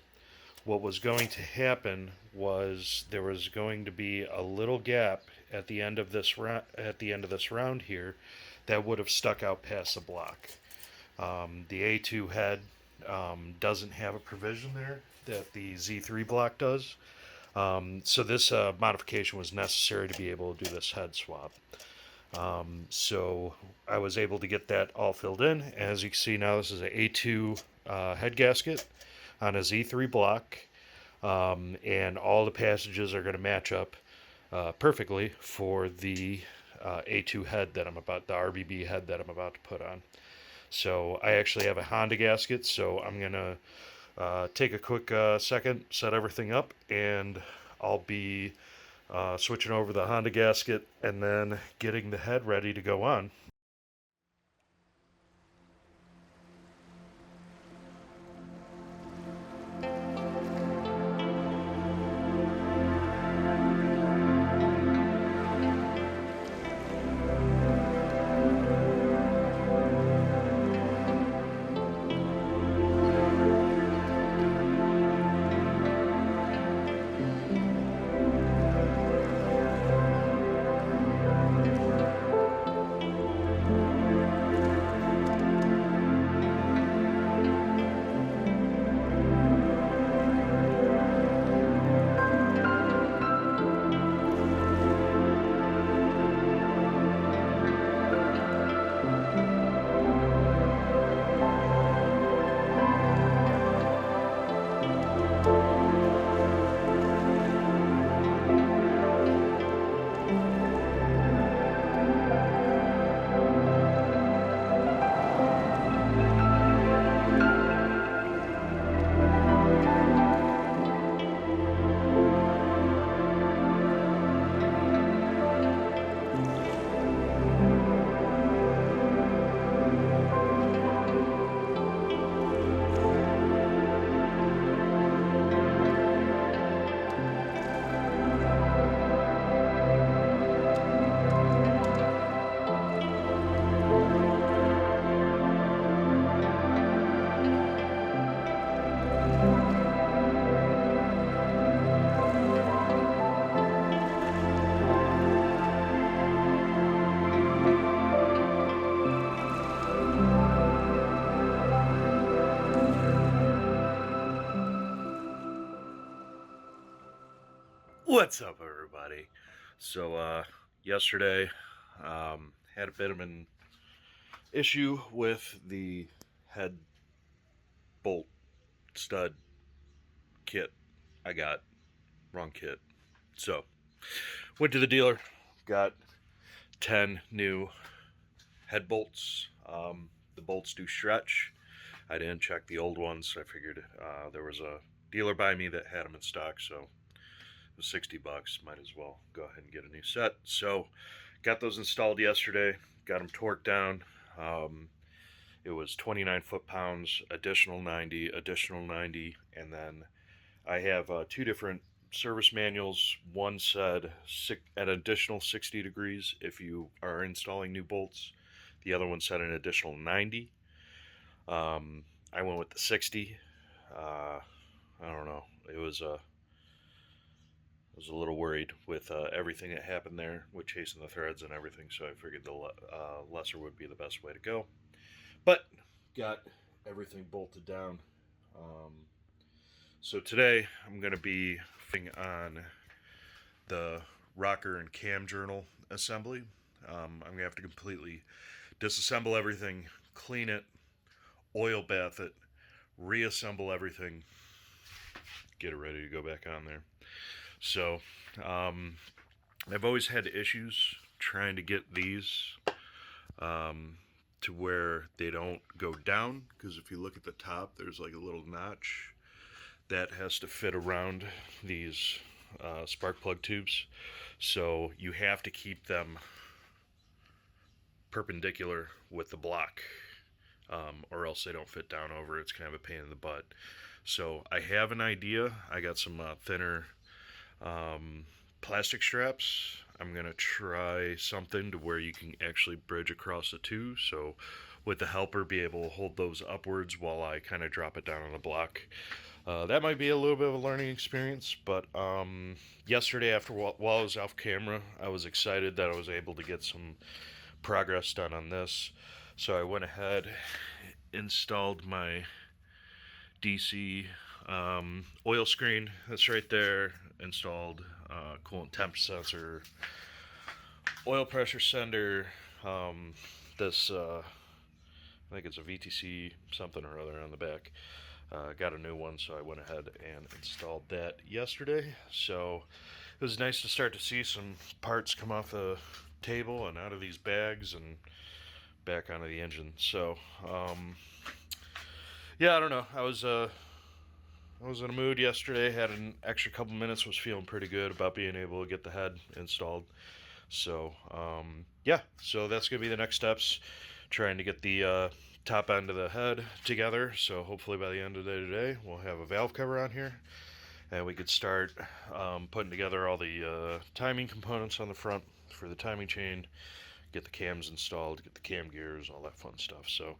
what was going to happen was there was going to be a little gap at the end of this round here that would have stuck out past the block. The A2 head doesn't have a provision there that the Z3 block does. So this modification was necessary to be able to do this head swap. So I was able to get that all filled in. As you can see now, this is an A2 head gasket on a Z3 block. And all the passages are going to match up perfectly for the A2 head that the RBB head that I'm about to put on. So I actually have a Honda gasket, so I'm going to take a quick second, set everything up, and I'll be switching over the Honda gasket and then getting the head ready to go on. What's up, everybody? So yesterday had a bit of an issue with the head bolt stud kit I got. Wrong kit. So went to the dealer, got 10 new head bolts. The bolts do stretch. I didn't check the old ones. I figured there was a dealer by me that had them in stock, so it was 60 bucks. Might as well go ahead and get a new set. So got those installed yesterday, got them torqued down. It was 29 foot-pounds, additional 90, and then I have two different service manuals. One said an additional 60 degrees if you are installing new bolts. The other one said an additional 90. I went with the 60. I don't know. I was a little worried with everything that happened there with chasing the threads and everything, so I figured the lesser would be the best way to go. But got everything bolted down. So today I'm going to be fitting on the rocker and cam journal assembly. I'm going to have to completely disassemble everything, clean it, oil bath it, reassemble everything, get it ready to go back on there. So I've always had issues trying to get these to where they don't go down, because if you look at the top, there's like a little notch that has to fit around these spark plug tubes. So you have to keep them perpendicular with the block. or else they don't fit down over. It's kind of a pain in the butt. So I have an idea. I got some thinner plastic straps. I'm going to try something to where you can actually bridge across the two. So with the helper, be able to hold those upwards while I kind of drop it down on the block. That might be a little bit of a learning experience, but yesterday while I was off camera, I was excited that I was able to get some progress done on this. So I went ahead, installed my DC oil screen that's right there, installed coolant temp sensor, oil pressure sender, this I think it's a VTC something or other on the back. Got a new one, so I went ahead and installed that yesterday. So it was nice to start to see some parts come off the table and out of these bags and back onto the engine. So yeah, I don't know. I was in a mood yesterday, had an extra couple minutes, was feeling pretty good about being able to get the head installed. So yeah, so that's gonna be the next steps, trying to get the top end of the head together. So hopefully by the end of the day today we'll have a valve cover on here and we could start putting together all the timing components on the front for the timing chain, get the cams installed, get the cam gears, all that fun stuff. So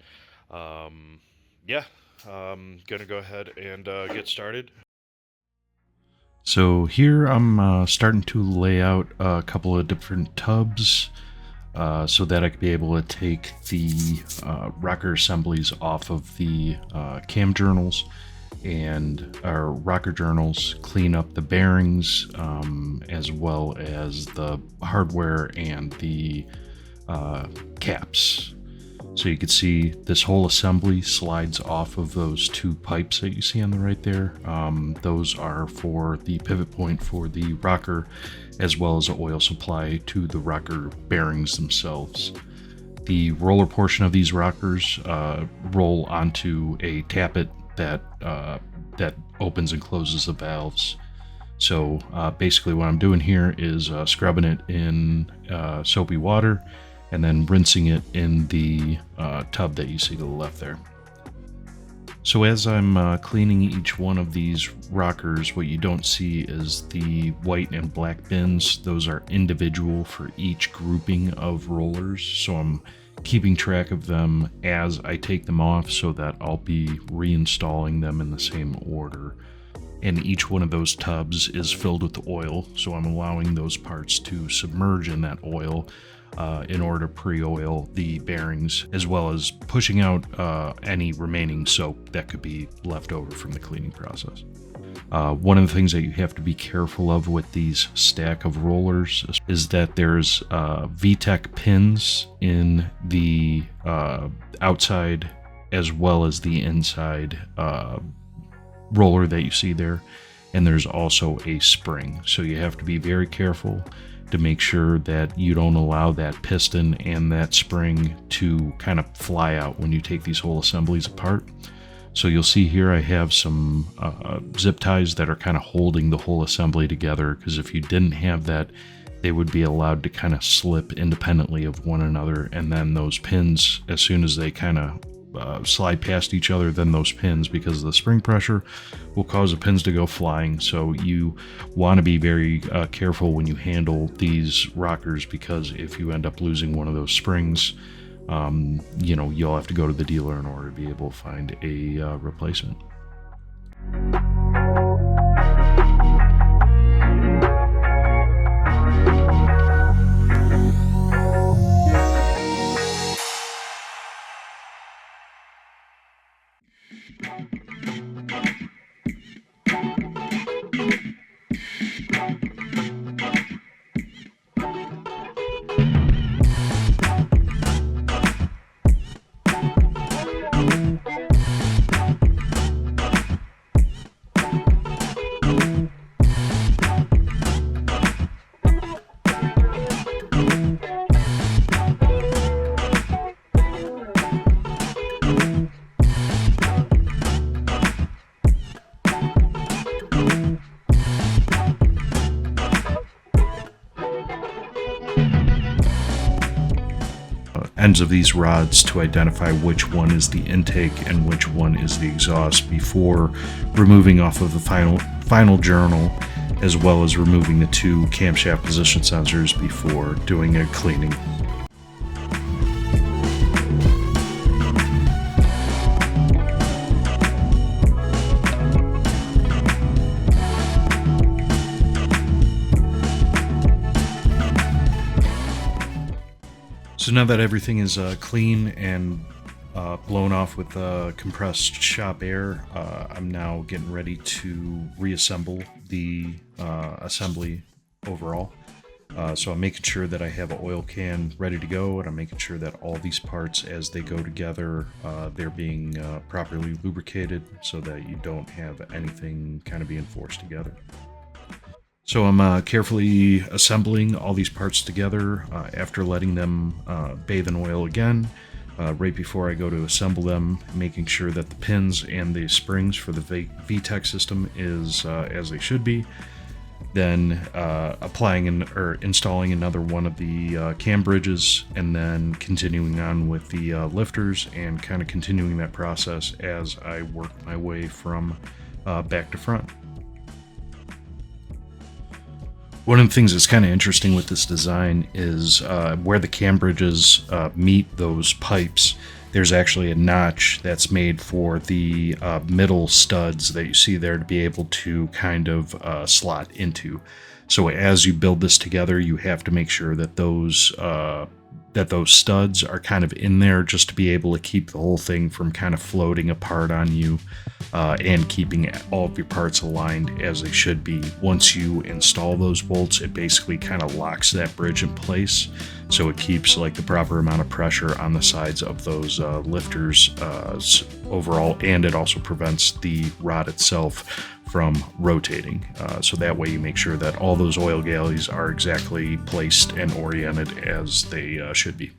yeah, gonna go ahead and get started. So here I'm starting to lay out a couple of different tubs so that I could be able to take the rocker assemblies off of the cam journals and our rocker journals, clean up the bearings as well as the hardware and the caps. So you can see this whole assembly slides off of those two pipes that you see on the right there. Those are for the pivot point for the rocker, as well as the oil supply to the rocker bearings themselves. The roller portion of these rockers roll onto a tappet that opens and closes the valves. So basically what I'm doing here is scrubbing it in soapy water and then rinsing it in the tub that you see to the left there. So as I'm cleaning each one of these rockers, what you don't see is the white and black bins. Those are individual for each grouping of rollers. So I'm keeping track of them as I take them off so that I'll be reinstalling them in the same order. And each one of those tubs is filled with oil, so I'm allowing those parts to submerge in that oil in order to pre-oil the bearings, as well as pushing out any remaining soap that could be left over from the cleaning process. One of the things that you have to be careful of with these stack of rollers is that there's VTEC pins in the outside as well as the inside roller that you see there, and there's also a spring. So you have to be very careful to make sure that you don't allow that piston and that spring to kind of fly out when you take these whole assemblies apart. So you'll see here I have some zip ties that are kind of holding the whole assembly together, because if you didn't have that, they would be allowed to kind of slip independently of one another, and then those pins, as soon as they kind of slide past each other, then those pins, because of the spring pressure, will cause the pins to go flying. So you want to be very careful when you handle these rockers, because if you end up losing one of those springs, you know, you'll have to go to the dealer in order to be able to find a replacement. ends of these rods to identify which one is the intake and which one is the exhaust before removing off of the final journal, as well as removing the 2 camshaft position sensors before doing a cleaning. So now that everything is clean and blown off with compressed shop air, I'm now getting ready to reassemble the assembly overall. So I'm making sure that I have an oil can ready to go, and I'm making sure that all these parts, as they go together, they're being properly lubricated so that you don't have anything kind of being forced together. So I'm carefully assembling all these parts together after letting them bathe in oil again. Right before I go to assemble them, making sure that the pins and the springs for the VTEC system is as they should be. Then installing another one of the cam bridges, and then continuing on with the lifters, and kind of continuing that process as I work my way from back to front. One of the things that's kind of interesting with this design is where the cam bridges meet those pipes, there's actually a notch that's made for the middle studs that you see there to be able to kind of slot into. So as you build this together, you have to make sure that those studs are kind of in there just to be able to keep the whole thing from kind of floating apart on you, and keeping all of your parts aligned as they should be. Once you install those bolts, it basically kind of locks that bridge in place, so it keeps like the proper amount of pressure on the sides of those lifters overall, and it also prevents the rod itself from rotating. So that way you make sure that all those oil galleys are exactly placed and oriented as they should be.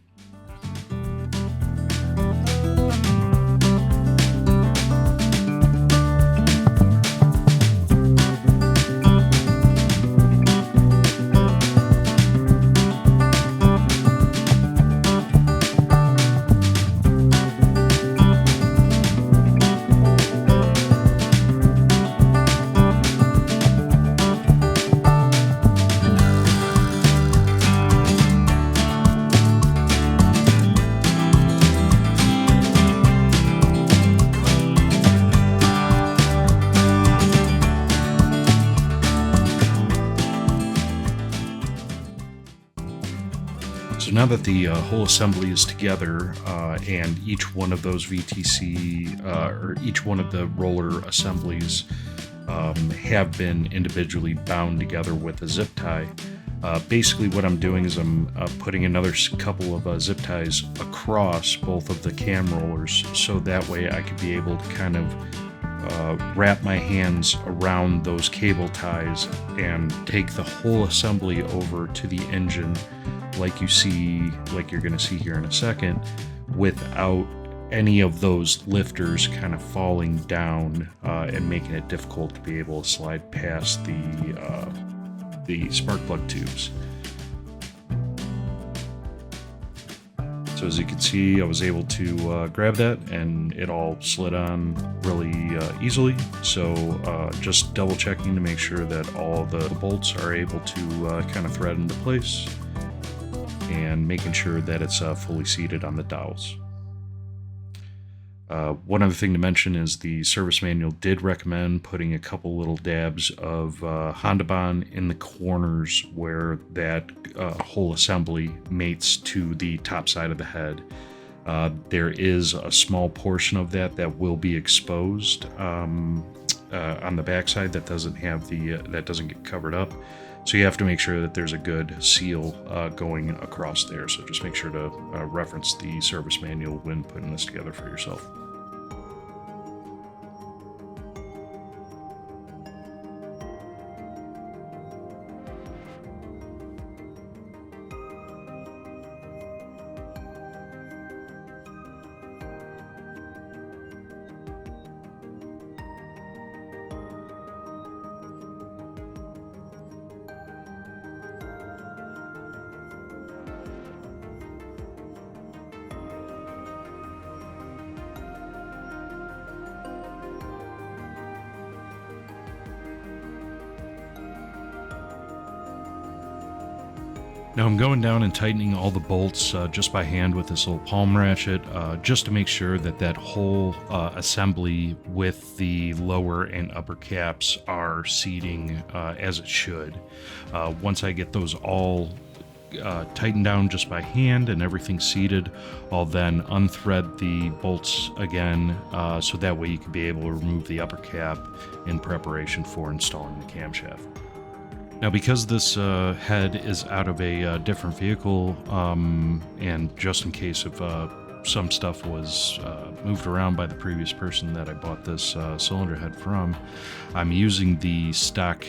So now that the whole assembly is together, and each one of those VTC or each one of the roller assemblies have been individually bound together with a zip tie, basically what I'm doing is I'm putting another couple of zip ties across both of the cam rollers, so that way I could be able to kind of wrap my hands around those cable ties and take the whole assembly over to the engine, like you're going to see here in a second, without any of those lifters kind of falling down and making it difficult to be able to slide past the spark plug tubes. So as you can see, I was able to grab that, and it all slid on really easily. So just double checking to make sure that all the bolts are able to kind of thread into place, and making sure that it's fully seated on the dowels. One other thing to mention is the service manual did recommend putting a couple little dabs of Honda Bond in the corners where that whole assembly mates to the top side of the head. There is a small portion of that will be exposed on the backside that doesn't have that doesn't get covered up. So you have to make sure that there's a good seal going across there. So just make sure to reference the service manual when putting this together for yourself. Now I'm going down and tightening all the bolts just by hand with this little palm ratchet, just to make sure that that whole assembly with the lower and upper caps are seating as it should. Once I get those all tightened down just by hand and everything seated, I'll then unthread the bolts again, so that way you can be able to remove the upper cap in preparation for installing the camshaft. Now, because this head is out of a different vehicle, and just in case if some stuff was moved around by the previous person that I bought this cylinder head from, I'm using the stock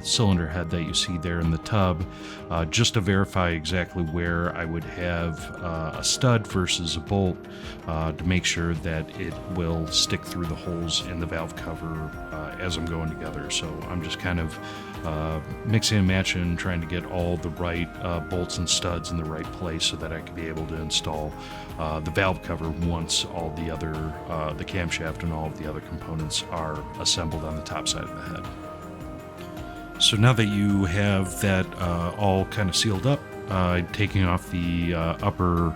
cylinder head that you see there in the tub, just to verify exactly where I would have a stud versus a bolt, to make sure that it will stick through the holes in the valve cover as I'm going together. So I'm just kind of mixing and matching, trying to get all the right bolts and studs in the right place so that I can be able to install the valve cover once all the other, the camshaft and all of the other components are assembled on the top side of the head. So now that you have that all kind of sealed up, taking off the upper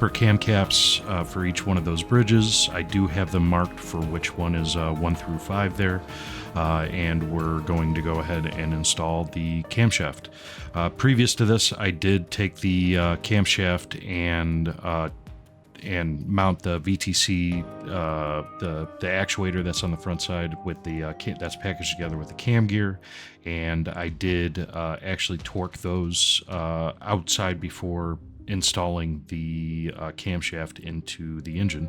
cam caps for each one of those bridges. I do have them marked for which one is 1 through 5 there, and we're going to go ahead and install the camshaft. Previous to this, I did take the camshaft and mount the VTC, the actuator that's on the front side with the that's packaged together with the cam gear, and I did actually torque those outside before installing the camshaft into the engine.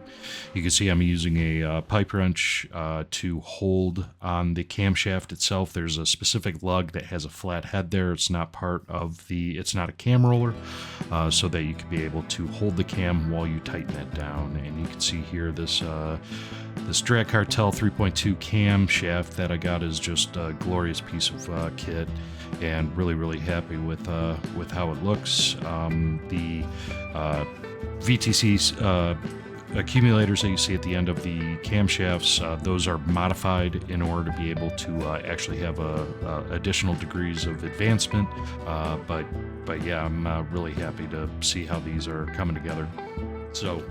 You can see I'm using a pipe wrench to hold on the camshaft itself. There's a specific lug that has a flat head there. It's not part of the, it's not a cam roller, so that you can be able to hold the cam while you tighten it down. And you can see here this this Drag Cartel 3.2 camshaft that I got is just a glorious piece of kit, and really happy with how it looks. The VTC's accumulators that you see at the end of the camshafts, those are modified in order to be able to actually have additional degrees of advancement. But yeah, I'm really happy to see how these are coming together. So,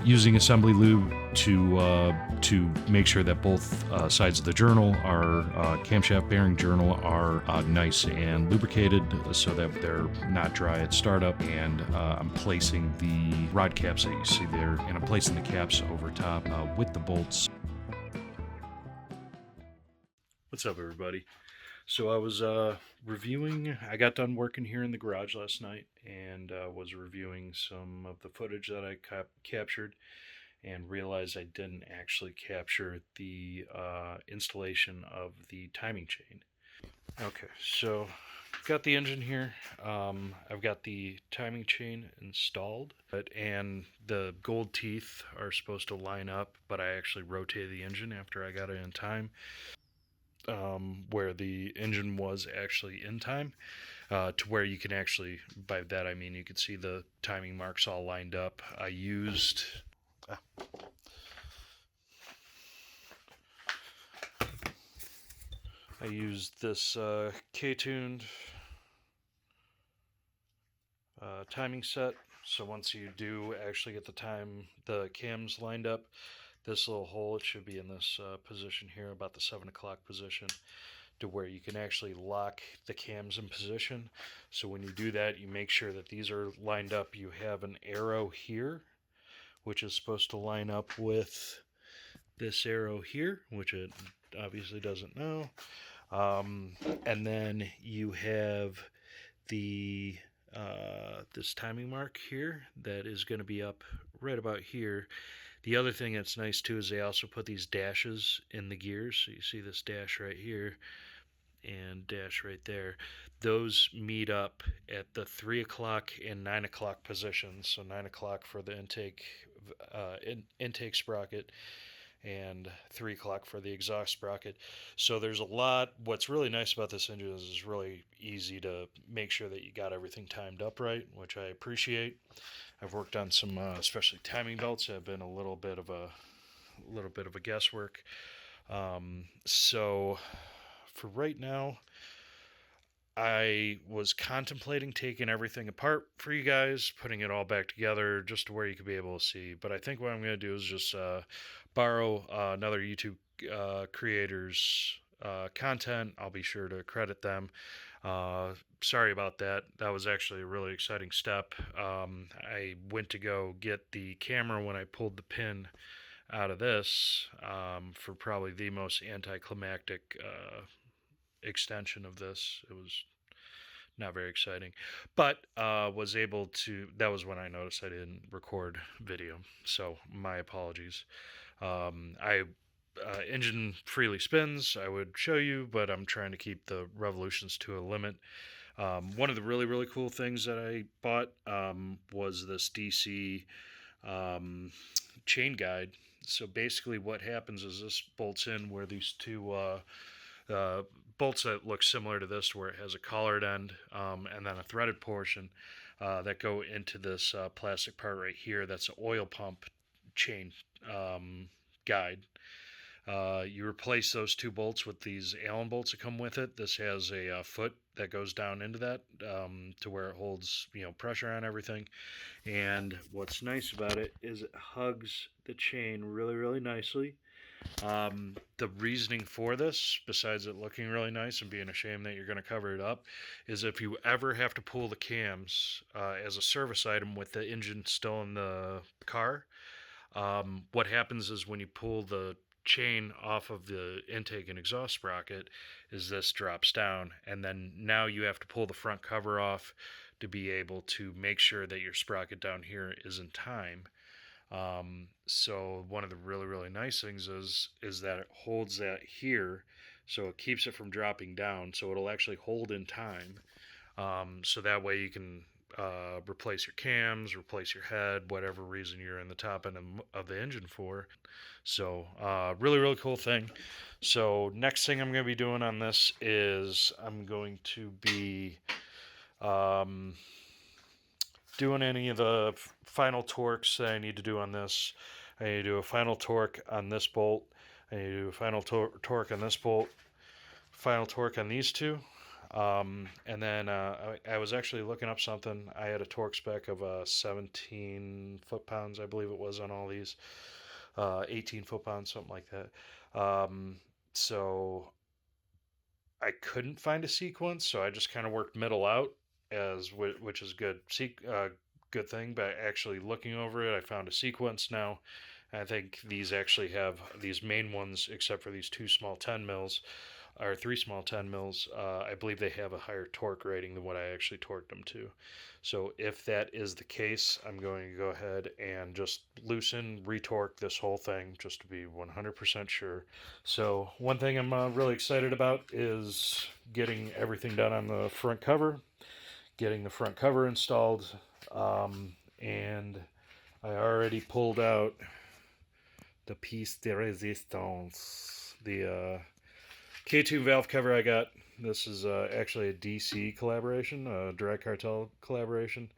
using assembly lube to make sure that both sides of the journal, our camshaft bearing journal, are nice and lubricated so that they're not dry at startup. And I'm placing the rod caps that you see there, and I'm placing the caps over top with the bolts. What's up, everybody? So I was reviewing, I got done working here in the garage last night, and was reviewing some of the footage that I captured, and realized I didn't actually capture the installation of the timing chain. Okay, so I've got the engine here. I've got the timing chain installed, and the gold teeth are supposed to line up, but I actually rotated the engine after I got it in time. Where the engine was actually in time, to where you can actually, by that I mean you can see the timing marks all lined up. I used this K-tuned timing set, so once you do actually get the cams lined up, this little hole, it should be in this position here, about the 7 o'clock position, to where you can actually lock the cams in position. So when you do that, you make sure that these are lined up. You have an arrow here, which is supposed to line up with this arrow here, which it obviously doesn't know. And then you have the this timing mark here that is going to be up right about here. The other thing that's nice too is they also put these dashes in the gears. So you see this dash right here and dash right there. Those meet up at the 3 o'clock and 9 o'clock positions. So 9 o'clock for the intake sprocket, and 3 o'clock for the exhaust sprocket. So there's a lot. What's really nice about this engine is it's really easy to make sure that you got everything timed up right, which I appreciate. I've worked on some, especially timing belts, have been a little bit of a guesswork. So for right now, I was contemplating taking everything apart for you guys, putting it all back together just to where you could be able to see. But I think what I'm going to do is just borrow another YouTube creator's content. I'll be sure to credit them. Sorry about that. That was actually a really exciting step. I went to go get the camera when I pulled the pin out of this for probably the most anticlimactic extension of this. It was not very exciting, but was able to. That was when I noticed I didn't record video, so my apologies. I engine freely spins, I would show you, but I'm trying to keep the revolutions to a limit. One of the really cool things that I bought was this DC chain guide. So basically what happens is this bolts in where these two bolts that look similar to this, where it has a collared end and then a threaded portion that go into this plastic part right here. That's an oil pump chain guide. You replace those two bolts with these Allen bolts that come with it. This has a foot that goes down into that to where it holds, pressure on everything. And what's nice about it is it hugs the chain really nicely. The reasoning for this, besides it looking really nice and being a shame that you're going to cover it up, is if you ever have to pull the cams as a service item with the engine still in the car, what happens is when you pull the chain off of the intake and exhaust sprocket is this drops down, and then now you have to pull the front cover off to be able to make sure that your sprocket down here is in time. So one of the really nice things is that it holds that here, so it keeps it from dropping down, so it'll actually hold in time. So that way you can replace your cams, replace your head, whatever reason you're in the top end of the engine for. So really cool thing. So next thing I'm going to be doing on this is I'm going to be doing any of the final torques that I need to do on this. I need to do a final torque on this bolt. I need to do a final torque on this bolt. Final torque on these two. And then I was actually looking up something. I had a torque spec of 17 foot-pounds, I believe it was, on all these. 18 foot-pounds, something like that. So I couldn't find a sequence, so I just kind of worked middle out, which is good. Good thing, but actually looking over it, I found a sequence now. I think these actually have these main ones, except for these two small 10 mils, or three small 10 mils. I believe they have a higher torque rating than what I actually torqued them to. So if that is the case, I'm going to go ahead and just loosen, retorque this whole thing just to be 100% sure. So one thing I'm really excited about is getting everything done on the front cover, getting the front cover installed, and I already pulled out the piece de resistance, the K2 valve cover I got. This is actually a DC collaboration, a Drag Cartel collaboration.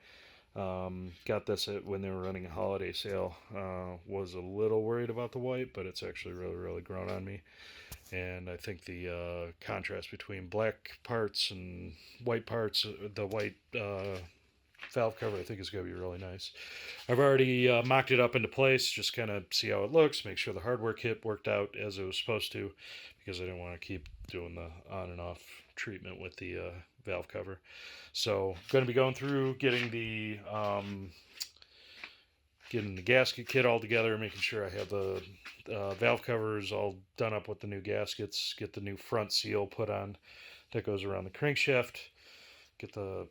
Got this when they were running a holiday sale. Was a little worried about the white, but it's actually really grown on me. And I think the contrast between black parts and white parts, the white valve cover, I think is going to be really nice. I've already mocked it up into place, just kind of see how it looks, make sure the hardware kit worked out as it was supposed to, because I didn't want to keep doing the on and off treatment with the valve cover. So going to be going through getting the gasket kit all together, making sure I have the valve covers all done up with the new gaskets, get the new front seal put on that goes around the crankshaft, get the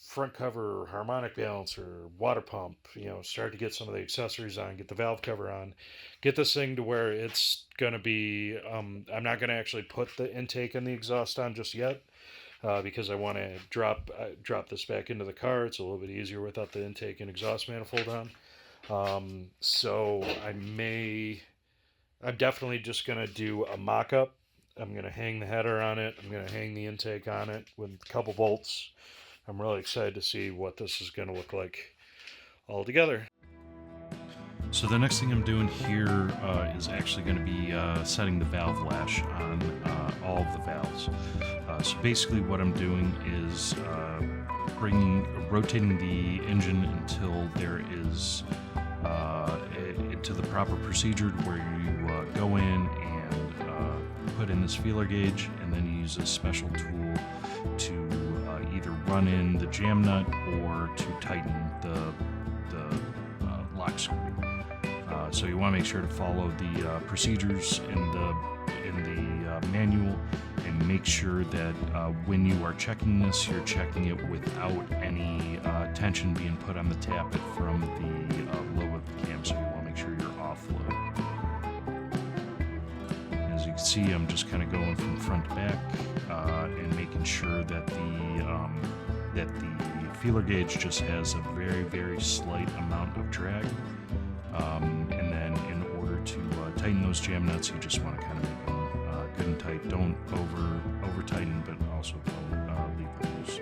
front cover, harmonic balancer, water pump, start to get some of the accessories on, get the valve cover on, get this thing to where it's going to be, I'm not going to actually put the intake and the exhaust on just yet, because I want to drop this back into the car. It's a little bit easier without the intake and exhaust manifold on. So I'm definitely just going to do a mock-up. I'm going to hang the header on it. I'm going to hang the intake on it with a couple bolts. I'm really excited to see what this is going to look like all together. So the next thing I'm doing here is actually going to be setting the valve lash on all of the valves. So basically what I'm doing is rotating the engine until there is into the proper procedure where you go in and put in this feeler gauge, and then you use a special tool to either run in the jam nut or to tighten the lock screw. So you want to make sure to follow the procedures in the manual, and make sure that when you are checking this, you're checking it without any tension being put on the tappet from the lobe of the cam. So you want to make sure you're off load. As you can see, I'm just kind of going from front to back and making sure that the feeler gauge just has a very, very slight amount of drag. And then in order to tighten those jam nuts, you just want to kind of make them good and tight. Don't over tighten, but also don't leave them loose.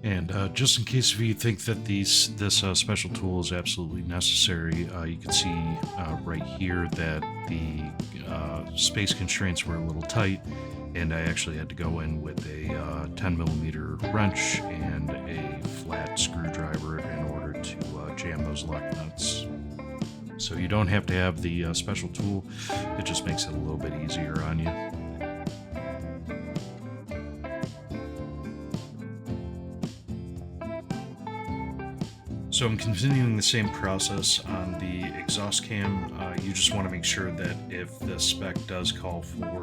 And just in case if you think that this special tool is absolutely necessary, you can see right here that the space constraints were a little tight, and I actually had to go in with a 10mm wrench and a flat screwdriver in order to jam those lock nuts. So you don't have to have the special tool, it just makes it a little bit easier on you. So I'm continuing the same process on the exhaust cam. You just want to make sure that if the spec does call for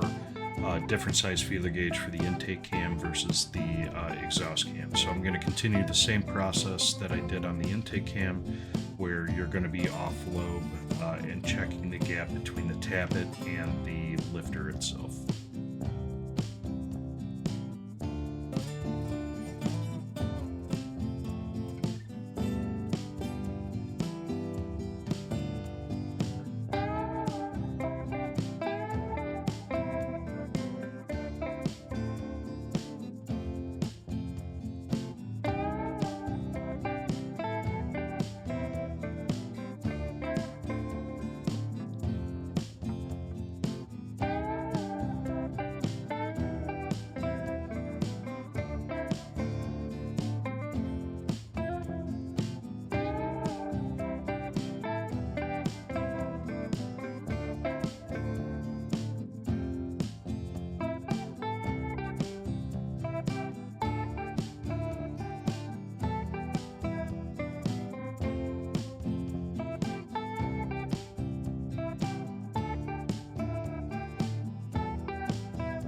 different size feeler gauge for the intake cam versus the exhaust cam. So I'm going to continue the same process that I did on the intake cam, where you're going to be off lobe and checking the gap between the tappet and the lifter itself.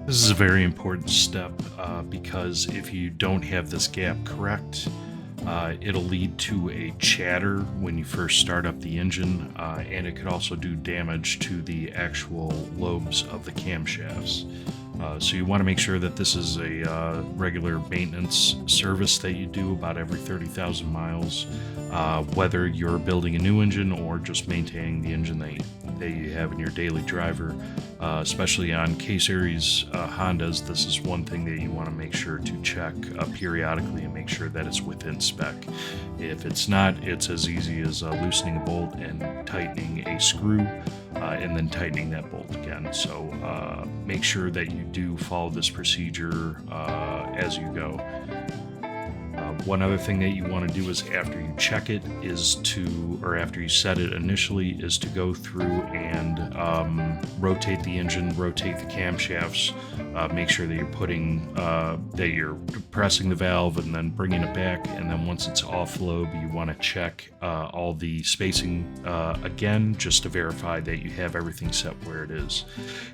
This is a very important step because if you don't have this gap correct, it'll lead to a chatter when you first start up the engine, and it could also do damage to the actual lobes of the camshafts. So you want to make sure that this is a regular maintenance service that you do about every 30,000 miles, whether you're building a new engine or just maintaining the engine that you have in your daily driver. Especially on K-Series Hondas, this is one thing that you want to make sure to check periodically and make sure that it's within spec. If it's not, it's as easy as loosening a bolt and tightening a screw, and then tightening that bolt again. So make sure that you do follow this procedure as you go. One other thing that you want to do is after you check it or after you set it initially, is to go through and rotate the engine, rotate the camshafts, make sure that you're pressing the valve and then bringing it back. And then once it's off lobe, you want to check all the spacing again, just to verify that you have everything set where it is.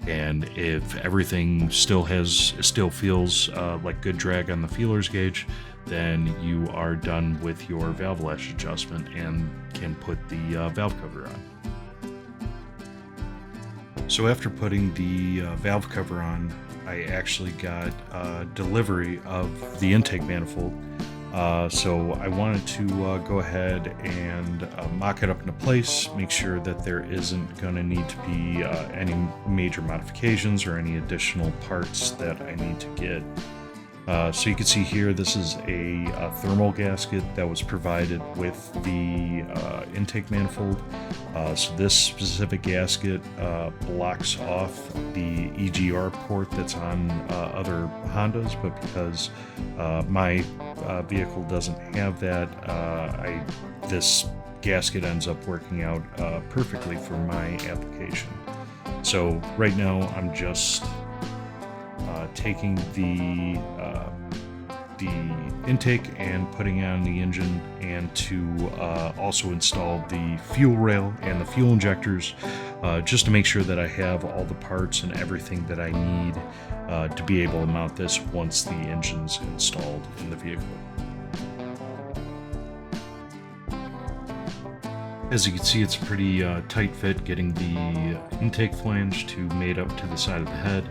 And if everything still feels like good drag on the feelers gauge, then you are done with your valve lash adjustment and can put the valve cover on. So after putting the valve cover on, I actually got delivery of the intake manifold. So I wanted to go ahead and mock it up into place, make sure that there isn't going to need to be any major modifications or any additional parts that I need to get. So you can see here, this is a thermal gasket that was provided with the intake manifold. So this specific gasket blocks off the EGR port that's on other Hondas, but because my vehicle doesn't have that, this gasket ends up working out perfectly for my application. So right now I'm just taking the intake and putting on the engine, and to also install the fuel rail and the fuel injectors, just to make sure that I have all the parts and everything that I need to be able to mount this once the engine's installed in the vehicle. As you can see, it's a pretty tight fit getting the intake flange to mate up to the side of the head.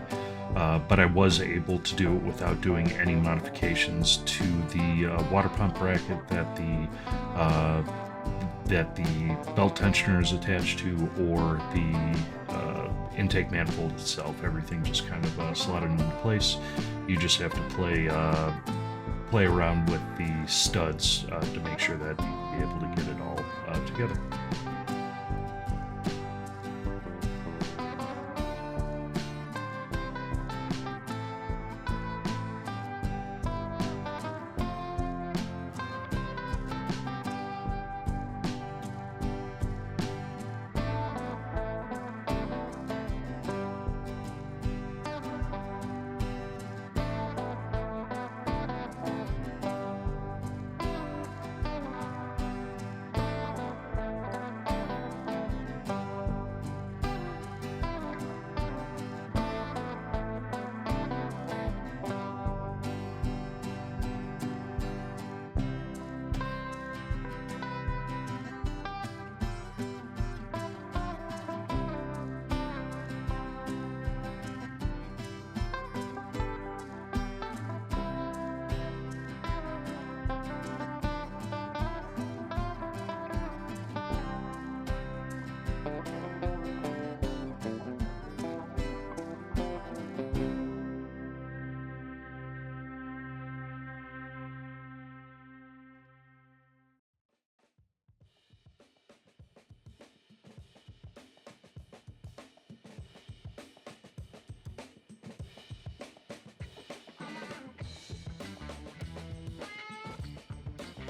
But I was able to do it without doing any modifications to the water pump bracket that the belt tensioner is attached to, or the intake manifold itself. Everything just kind of slotted into place. You just have to play around with the studs to make sure that you'll be able to get it all together.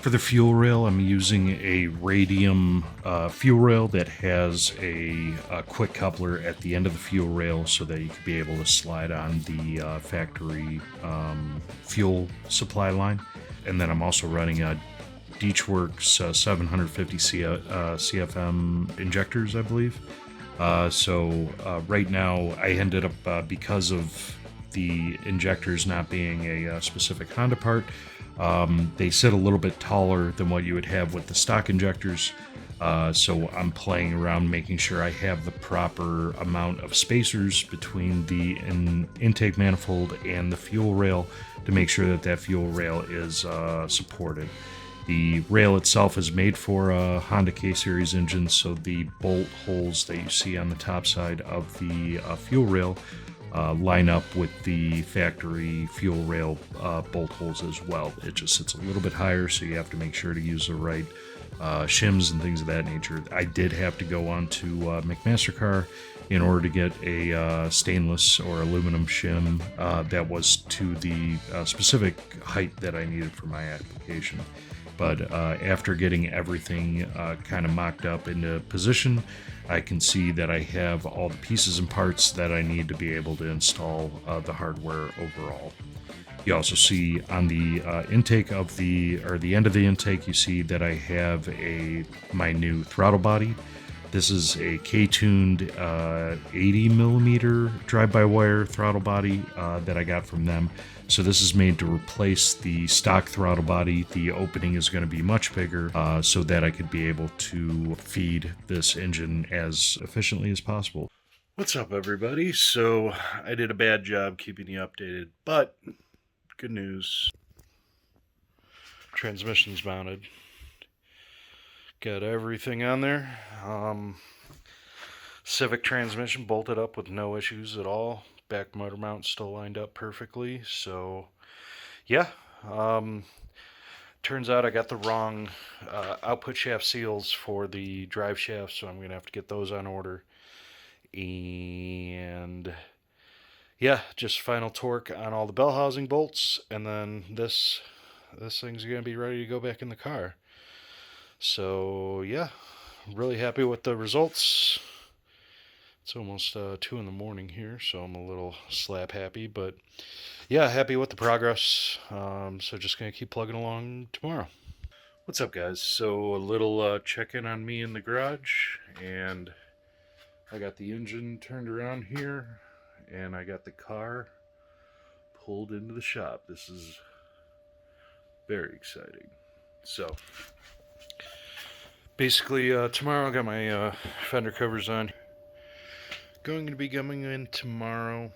For the fuel rail, I'm using a radium fuel rail that has a quick coupler at the end of the fuel rail, so that you can be able to slide on the factory fuel supply line. And then I'm also running a Deechworks 750 CFM injectors, I believe. So right now I ended up, because of the injectors not being a specific Honda part, they sit a little bit taller than what you would have with the stock injectors. So I'm playing around making sure I have the proper amount of spacers between the intake manifold and the fuel rail to make sure that that fuel rail is supported. The rail itself is made for a Honda K-Series engine, so the bolt holes that you see on the top side of the fuel rail line up with the factory fuel rail bolt holes as well. It just sits a little bit higher, so you have to make sure to use the right shims and things of that nature. I did have to go on to McMaster-Carr in order to get a stainless or aluminum shim that was to the specific height that I needed for my application. But after getting everything kind of mocked up into position, I can see that I have all the pieces and parts that I need to be able to install the hardware overall. You also see on the intake of the end of the intake, you see that I have my new throttle body. This is a K-tuned 80 millimeter drive-by-wire throttle body that I got from them. So this is made to replace the stock throttle body. The opening is going to be much bigger so that I could be able to feed this engine as efficiently as possible. What's up, everybody? So I did a bad job keeping you updated, but good news. Transmission's mounted. Got everything on there. Civic transmission bolted up with no issues at all. Back motor mount still lined up perfectly. So, yeah. Turns out I got the wrong output shaft seals for the drive shaft, so I'm going to have to get those on order. And yeah, just final torque on all the bell housing bolts, and then this thing's going to be ready to go back in the car. So yeah, really happy with the results. It's almost 2 in the morning here, so I'm a little slap happy, but yeah, happy with the progress. So just gonna keep plugging along tomorrow. What's up, guys? So a little check-in on me in the garage, and I got the engine turned around here, and I got the car pulled into the shop. This is very exciting. So basically, tomorrow I got my fender covers on. Going to be coming in tomorrow,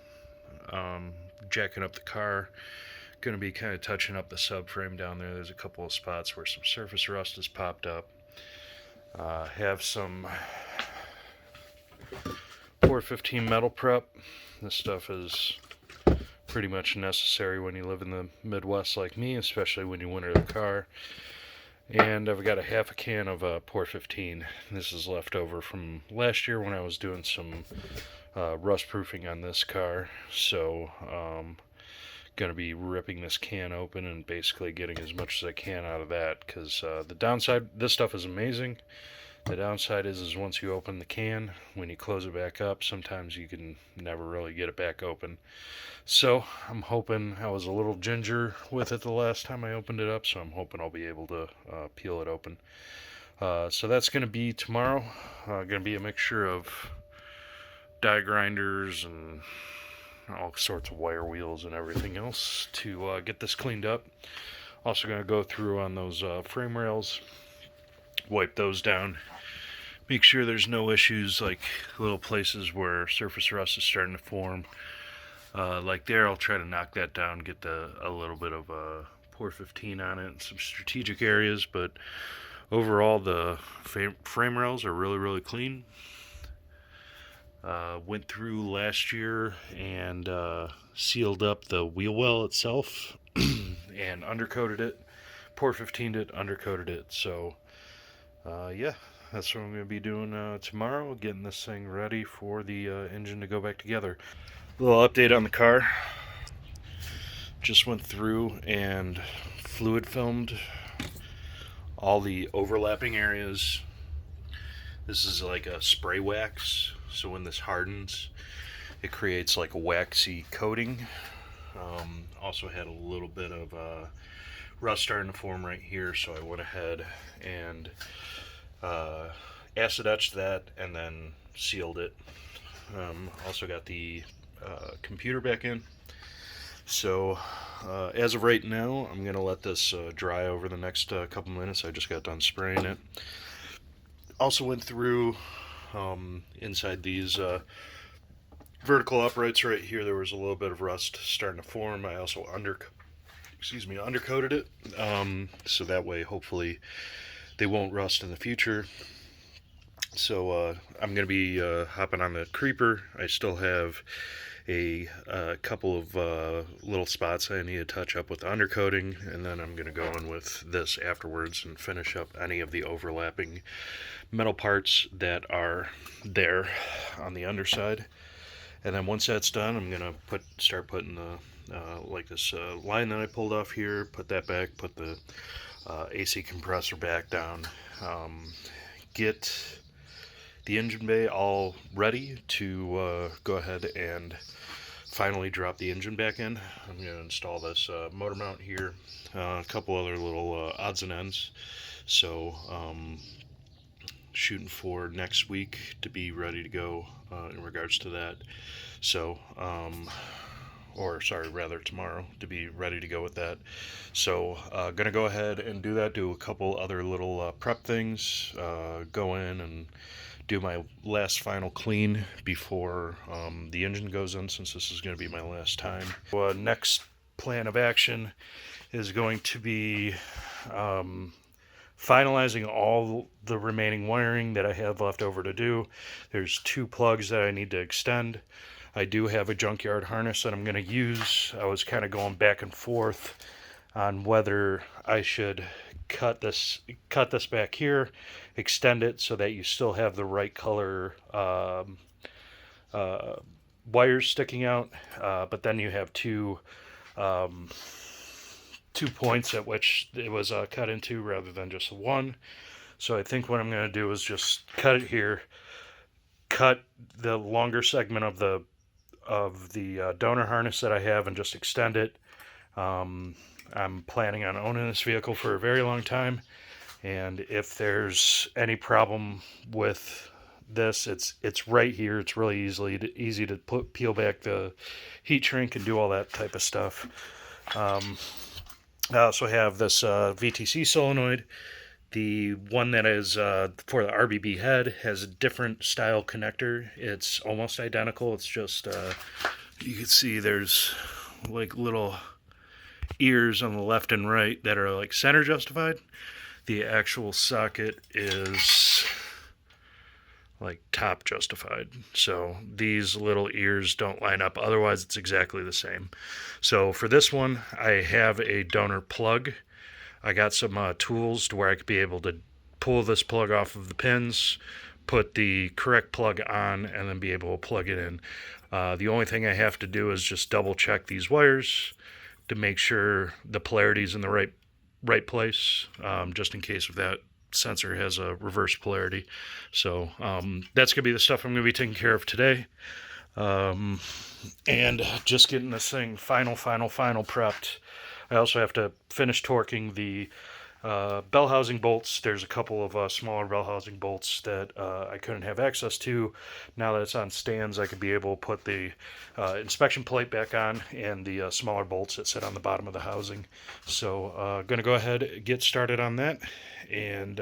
jacking up the car. Going to be kind of touching up the subframe down there. There's a couple of spots where some surface rust has popped up. Have some port 15 metal prep. This stuff is pretty much necessary when you live in the Midwest like me, especially when you winter the car. And I've got a half a can of port 15. This is left over from last year when I was doing some rust proofing on this car. So gonna be ripping this can open and basically getting as much as I can out of that, because the downside, this stuff is amazing. The downside is once you open the can, when you close it back up, sometimes you can never really get it back open. So I'm hoping, I was a little ginger with it the last time I opened it up, so I'm hoping I'll be able to peel it open. So that's going to be tomorrow. Going to be a mixture of die grinders and all sorts of wire wheels and everything else to get this cleaned up. Also going to go through on those frame rails, wipe those down, make sure there's no issues like little places where surface rust is starting to form. Like there, I'll try to knock that down, get a little bit of port 15 on it in some strategic areas, but overall the frame rails are really clean. Went through last year and sealed up the wheel well itself and undercoated it, port 15'd it, undercoated it. So yeah, that's what I'm going to be doing tomorrow, getting this thing ready for the engine to go back together. A little update on the car. Just went through and fluid filmed all the overlapping areas. This is like a spray wax, so when this hardens, it creates like a waxy coating. Also had a little bit of rust starting to form right here, so I went ahead and acid etched that and then sealed it. Also got the computer back in. So as of right now, I'm gonna let this dry over the next couple minutes. I just got done spraying it. Also went through inside these vertical uprights right here. There was a little bit of rust starting to form. I also undercoated it, so that way hopefully they won't rust in the future. So I'm going to be hopping on the creeper. I still have a couple of little spots I need to touch up with the undercoating, and then I'm going to go in with this afterwards and finish up any of the overlapping metal parts that are there on the underside. And then once that's done, I'm going to start putting the like this line that I pulled off here, put that back, put the AC compressor back down, get the engine bay all ready to go ahead and finally drop the engine back in. I'm going to install this motor mount here, a couple other little odds and ends. So shooting for next week to be ready to go in regards to that. So or sorry, rather tomorrow to be ready to go with that. So gonna go ahead and do that, do a couple other little prep things, go in and do my last final clean before the engine goes in, since this is going to be my last time. Next plan of action is going to be finalizing all the remaining wiring that I have left over to do. There's 2 plugs that I need to extend. I do have a junkyard harness that I'm going to use. I was kind of going back and forth on whether I should cut this back here, extend it so that you still have the right color wires sticking out, but then you have two points at which it was cut into rather than just one. So I think what I'm going to do is just cut it here, cut the longer segment of the donor harness that I have, and just extend it. I'm planning on owning this vehicle for a very long time, and if there's any problem with this, it's right here. It's really easy to peel back the heat shrink and do all that type of stuff. I also have this VTC solenoid. The one that is for the RBB head has a different style connector. It's almost identical. It's just you can see there's like little ears on the left and right that are like center justified. The actual socket is like top justified, so these little ears don't line up, otherwise it's exactly the same. So for this one, I have a donor plug. I got some tools to where I could be able to pull this plug off of the pins, put the correct plug on, and then be able to plug it in. The only thing I have to do is just double check these wires to make sure the polarity is in the right place, just in case if that sensor has a reverse polarity. So that's going to be the stuff I'm going to be taking care of today. And just getting this thing final prepped. I also have to finish torquing the bell housing bolts. There's a couple of smaller bell housing bolts that I couldn't have access to. Now that it's on stands, I could be able to put the inspection plate back on, and the smaller bolts that sit on the bottom of the housing. So going to go ahead and get started on that. And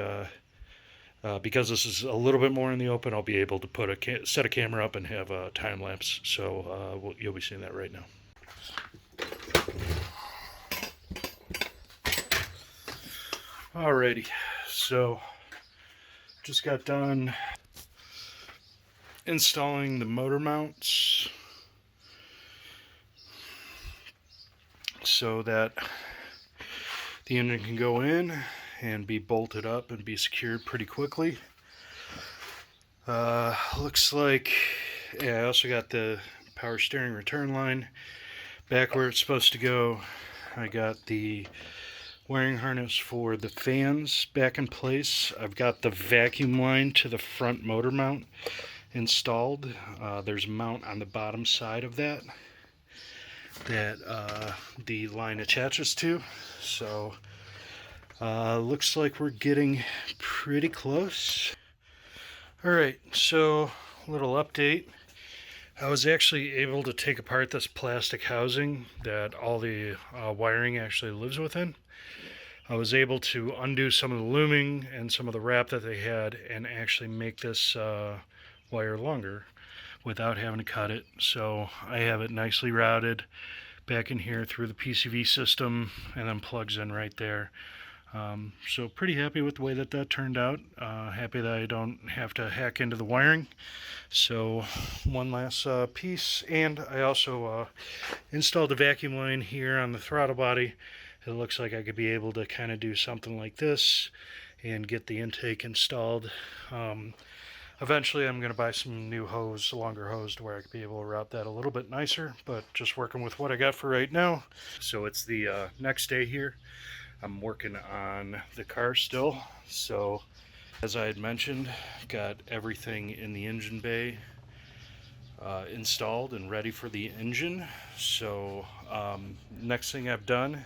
because this is a little bit more in the open, I'll be able to put set a camera up and have a time lapse. So you'll be seeing that right now. Alrighty, so just got done installing the motor mounts so that the engine can go in and be bolted up and be secured pretty quickly. Looks like, yeah, I also got the power steering return line back where it's supposed to go. I got the wiring harness for the fans back in place. I've got the vacuum line to the front motor mount installed. There's a mount on the bottom side of that the line attaches to. So looks like we're getting pretty close. Alright, so a little update. I was actually able to take apart this plastic housing that all the wiring actually lives within. I was able to undo some of the looming and some of the wrap that they had and actually make this wire longer without having to cut it. So I have it nicely routed back in here through the PCV system, and then plugs in right there. So pretty happy with the way that that turned out. Happy that I don't have to hack into the wiring. So one last piece, and I also installed a vacuum line here on the throttle body. It looks like I could be able to kind of do something like this and get the intake installed. Eventually I'm going to buy some new hose, longer hose, to where I could be able to route that a little bit nicer, but just working with what I got for right now. So it's the next day here. I'm working on the car still. So as I had mentioned, got everything in the engine bay installed and ready for the engine. So next thing I've done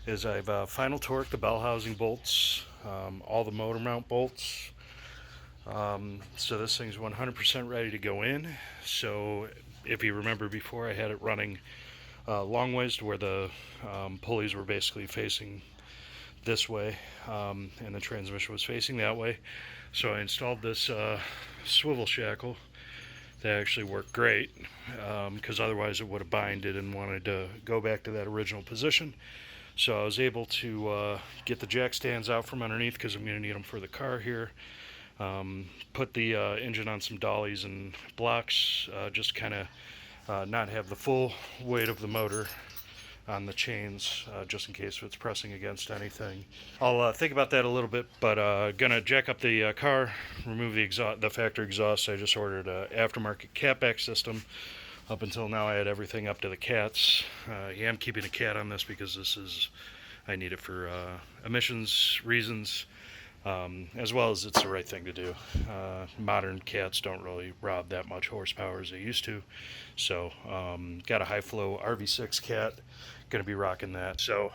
is I've final torqued the bell housing bolts, all the motor mount bolts. So this thing's 100% ready to go in. So if you remember before, I had it running long ways to where the pulleys were basically facing this way, and the transmission was facing that way. So I installed this swivel shackle that actually worked great, because otherwise it would have binded and wanted to go back to that original position. So I was able to get the jack stands out from underneath, because I'm going to need them for the car here. Put the engine on some dollies and blocks, just kind of not have the full weight of the motor on the chains, just in case it's pressing against anything. I'll think about that a little bit, but gonna jack up the car, remove the factory exhaust. I just ordered an aftermarket catback system. Up until now I had everything up to the cats. Yeah, I'm keeping a cat on this because I need it for emissions reasons. As well as it's the right thing to do. Modern cats don't really rob that much horsepower as they used to. So got a high flow RV6 cat, gonna be rocking that. So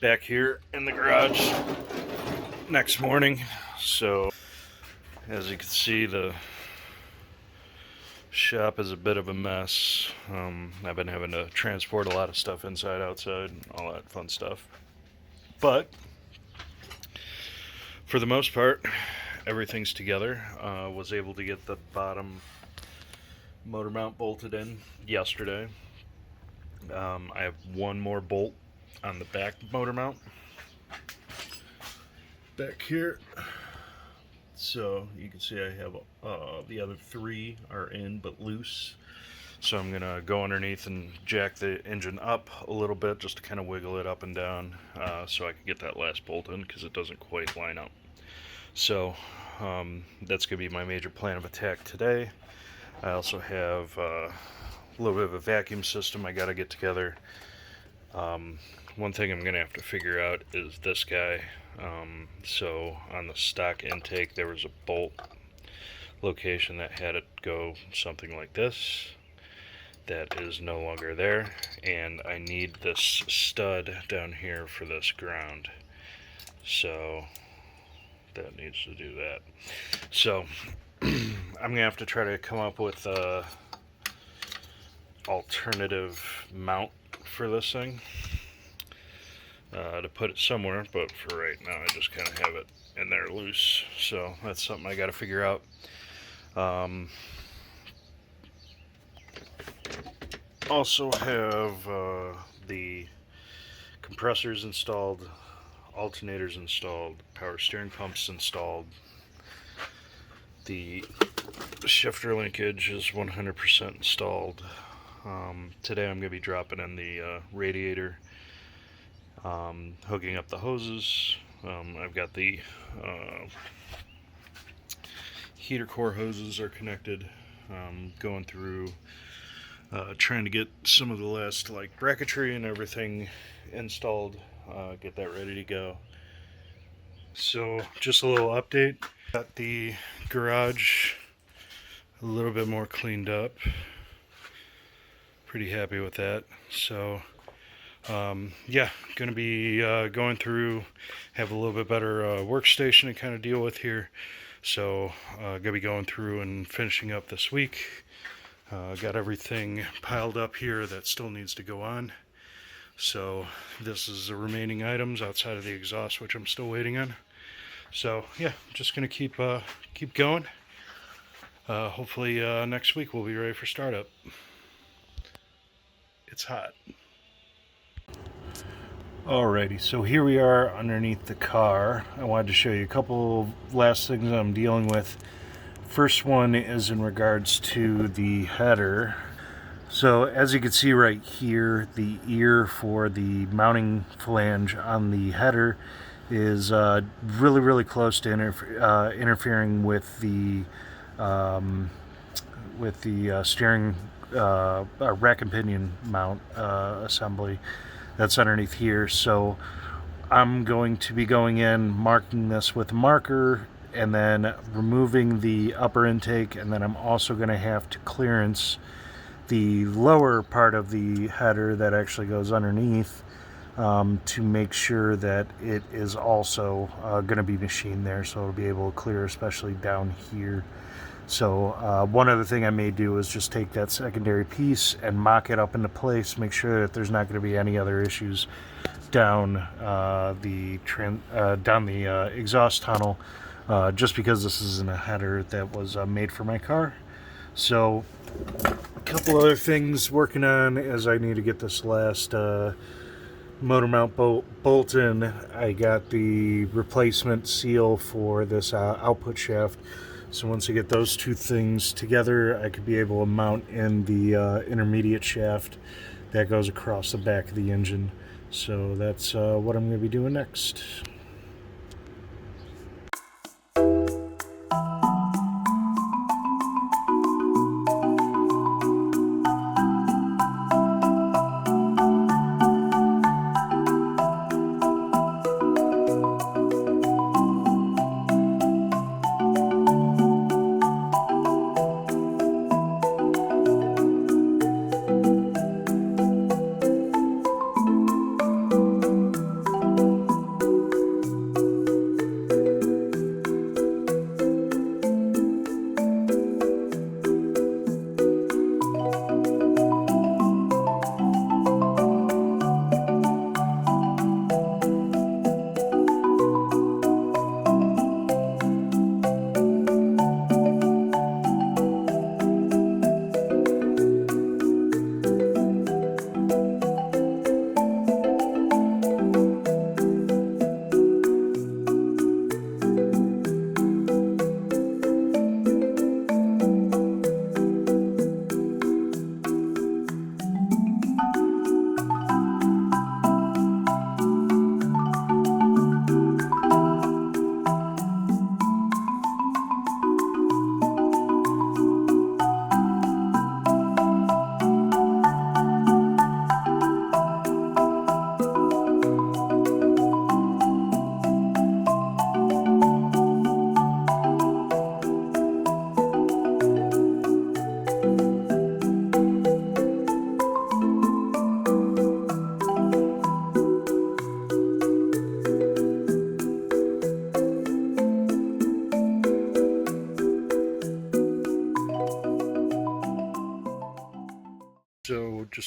back here in the garage next morning. So as you can see, the shop is a bit of a mess. I've been having to transport a lot of stuff inside, outside, all that fun stuff. But for the most part, everything's together. Was able to get the bottom motor mount bolted in yesterday. I have one more bolt on the back motor mount back here. So you can see I have the other three are in but loose. So I'm gonna go underneath and jack the engine up a little bit just to kind of wiggle it up and down so I can get that last bolt in, because it doesn't quite line up. So that's gonna be my major plan of attack today. I also have a little bit of a vacuum system I gotta get together. One thing I'm gonna have to figure out is this guy. So on the stock intake there was a bolt location that had it go something like this. That is no longer there, and I need this stud down here for this ground, so that needs to do that. So I'm gonna have to try to come up with a alternative mount for this thing to put it somewhere, but for right now I just kind of have it in there loose. So that's something I got to figure out. Also have the compressors installed, alternators installed, power steering pumps installed. The shifter linkage is 100% installed. Today I'm going to be dropping in the radiator, hooking up the hoses. I've got the heater core hoses are connected. Going through trying to get some of the last like bracketry and everything installed, get that ready to go. So just a little update. Got the garage a little bit more cleaned up. Pretty happy with that. So yeah, gonna be going through, have a little bit better workstation to kind of deal with here. So gonna be going through and finishing up this week. Got everything piled up here that still needs to go on. So this is the remaining items outside of the exhaust, which I'm still waiting on. So yeah, just gonna keep going. Hopefully next week we'll be ready for startup. It's hot. Alrighty, so here we are underneath the car. I wanted to show you a couple last things I'm dealing with. First one is in regards to the header. So as you can see right here, the ear for the mounting flange on the header is really close to interfering with the steering rack and pinion mount assembly that's underneath here. So I'm going to be going in, marking this with a marker, and then removing the upper intake, and then I'm also going to have to clearance the lower part of the header that actually goes underneath to make sure that it is also going to be machined there, so it'll be able to clear, especially down here. So one other thing I may do is just take that secondary piece and mock it up into place, make sure that there's not going to be any other issues down the exhaust tunnel, just because this isn't a header that was made for my car. So a couple other things working on as I need to get this last motor mount bolt in. I got the replacement seal for this output shaft. So once I get those two things together, I could be able to mount in the intermediate shaft that goes across the back of the engine. So that's what I'm going to be doing next.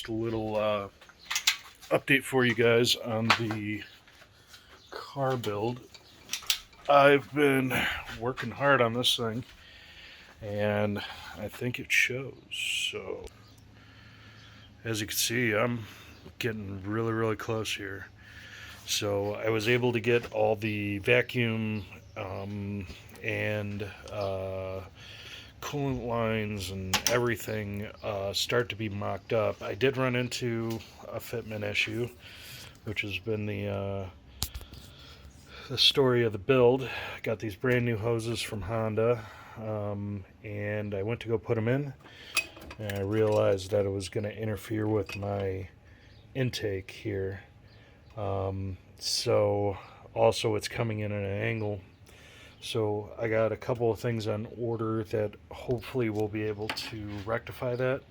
Just a little update for you guys on the car build. I've been working hard on this thing, and I think it shows. So, as you can see, I'm getting really close here. So I was able to get all the vacuum and coolant lines and everything start to be mocked up. I did run into a fitment issue, which has been the story of the build. I got these brand new hoses from Honda, and I went to go put them in, and I realized that it was going to interfere with my intake here. So also it's coming in at an angle. So I got a couple of things on order that hopefully will be able to rectify that.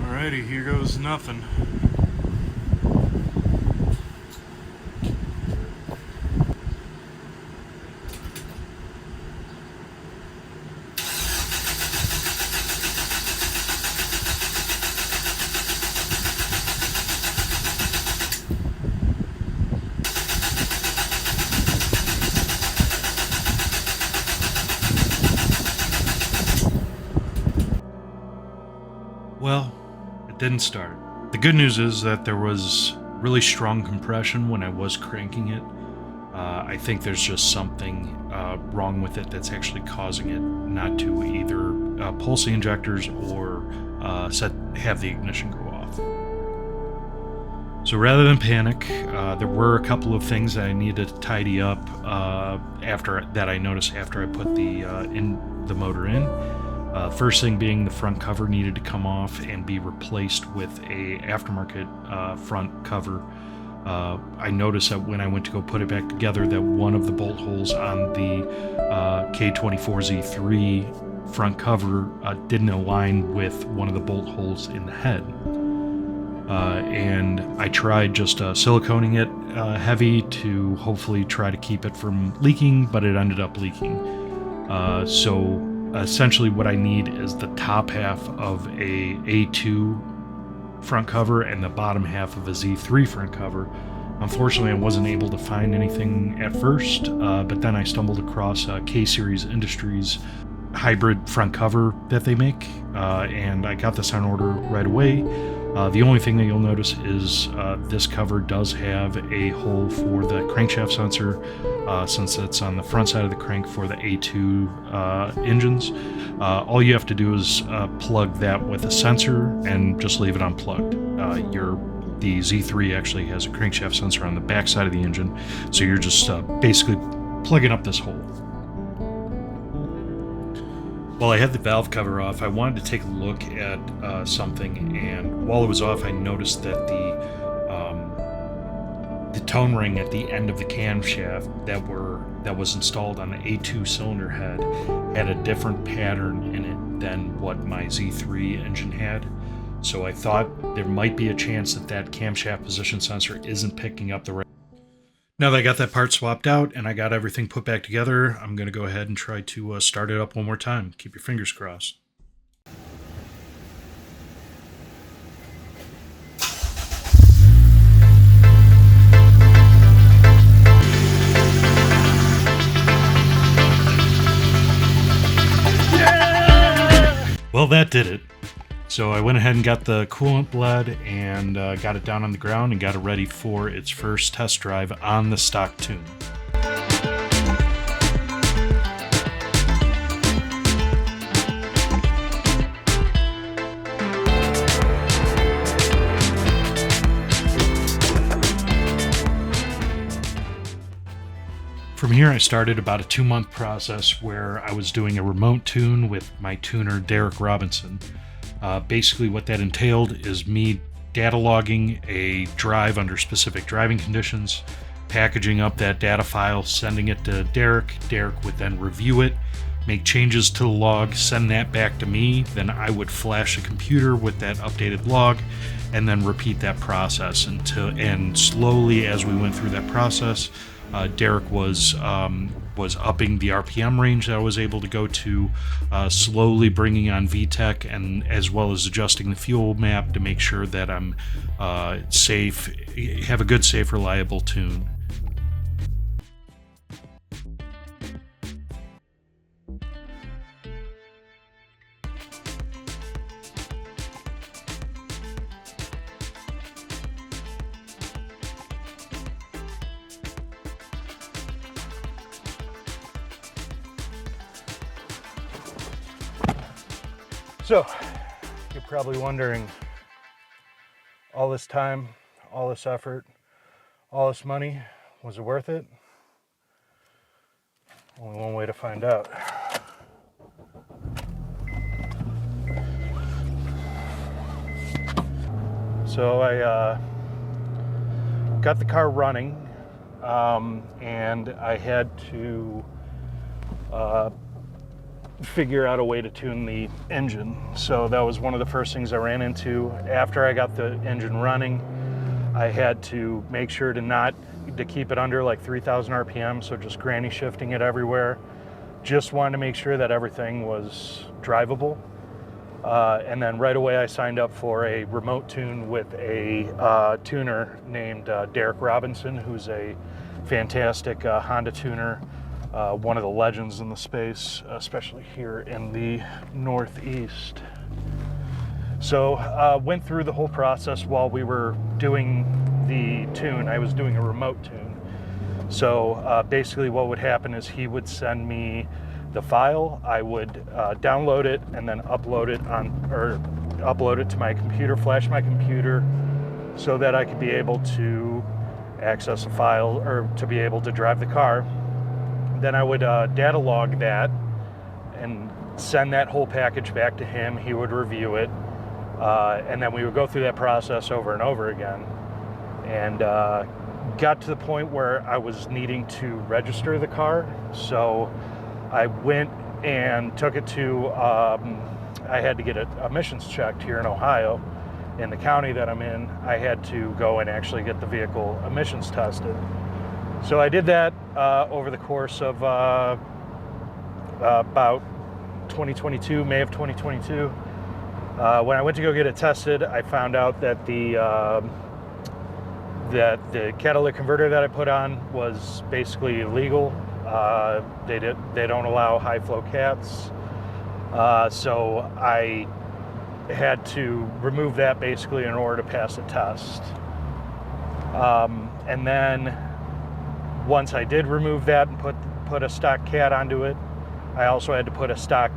Alrighty, here goes nothing. Well, it didn't start. The good news is that there was really strong compression when I was cranking it. I think there's just something wrong with it that's actually causing it not to either pulse the injectors or have the ignition go off. So rather than panic, there were a couple of things that I needed to tidy up after that I noticed after I put the motor in. First thing being the front cover needed to come off and be replaced with a aftermarket front cover. I noticed that when I went to go put it back together that one of the bolt holes on the K24Z3 front cover didn't align with one of the bolt holes in the head. And I tried just siliconing it heavy to hopefully try to keep it from leaking, but it ended up leaking. So essentially what I need is the top half of a A2 front cover and the bottom half of a Z3 front cover. Unfortunately, I wasn't able to find anything at first, but then I stumbled across K-Series Industries hybrid front cover that they make, and I got this on order right away. The only thing that you'll notice is this cover does have a hole for the crankshaft sensor, since it's on the front side of the crank for the A2 engines. All you have to do is plug that with a sensor and just leave it unplugged. The Z3 actually has a crankshaft sensor on the back side of the engine, so you're just basically plugging up this hole. While I had the valve cover off, I wanted to take a look at something, and while it was off, I noticed that the tone ring at the end of the camshaft that was installed on the A2 cylinder head had a different pattern in it than what my Z3 engine had. So I thought there might be a chance that that camshaft position sensor isn't picking up the right. Now that I got that part swapped out and I got everything put back together, I'm going to go ahead and try to start it up one more time. Keep your fingers crossed. Well, that did it. So I went ahead and got the coolant bled and got it down on the ground and got it ready for its first test drive on the stock tune. From here, I started about a 2-month process where I was doing a remote tune with my tuner, Derek Robinson. Basically, what that entailed is me data logging a drive under specific driving conditions, packaging up that data file, sending it to Derek. Derek would then review it, make changes to the log, send that back to me. Then I would flash a computer with that updated log, and then repeat that process and slowly as we went through that process, Derek was upping the RPM range that I was able to go to, slowly bringing on VTEC, and as well as adjusting the fuel map to make sure that I'm safe, have a good, safe, reliable tune. So, you're probably wondering, all this time, all this effort, all this money, was it worth it? Only one way to find out. So I got the car running, and I had to figure out a way to tune the engine. So that was one of the first things I ran into. After I got the engine running, I had to make sure to keep it under like 3,000 RPM, so just granny shifting it everywhere. Just wanted to make sure that everything was drivable. And then right away I signed up for a remote tune with a tuner named Derek Robinson, who's a fantastic Honda tuner. One of the legends in the space, especially here in the Northeast. So went through the whole process while we were doing the tune. I was doing a remote tune. So basically what would happen is he would send me the file, I would download it and then upload it to my computer, flash my computer, so that I could be able to access a file or to be able to drive the car. Then I would data log that and send that whole package back to him. He would review it, and then we would go through that process over and over again. And got to the point where I was needing to register the car. So I went and took it to, I had to get it emissions checked here in Ohio. In the county that I'm in, I had to go and actually get the vehicle emissions tested. So I did that over the course of about 2022, May of 2022. When I went to go get it tested, I found out that the catalytic converter that I put on was basically illegal. They don't allow high flow cats. So I had to remove that basically in order to pass the test. And then once I did remove that and put a stock cat onto it, I also had to put a stock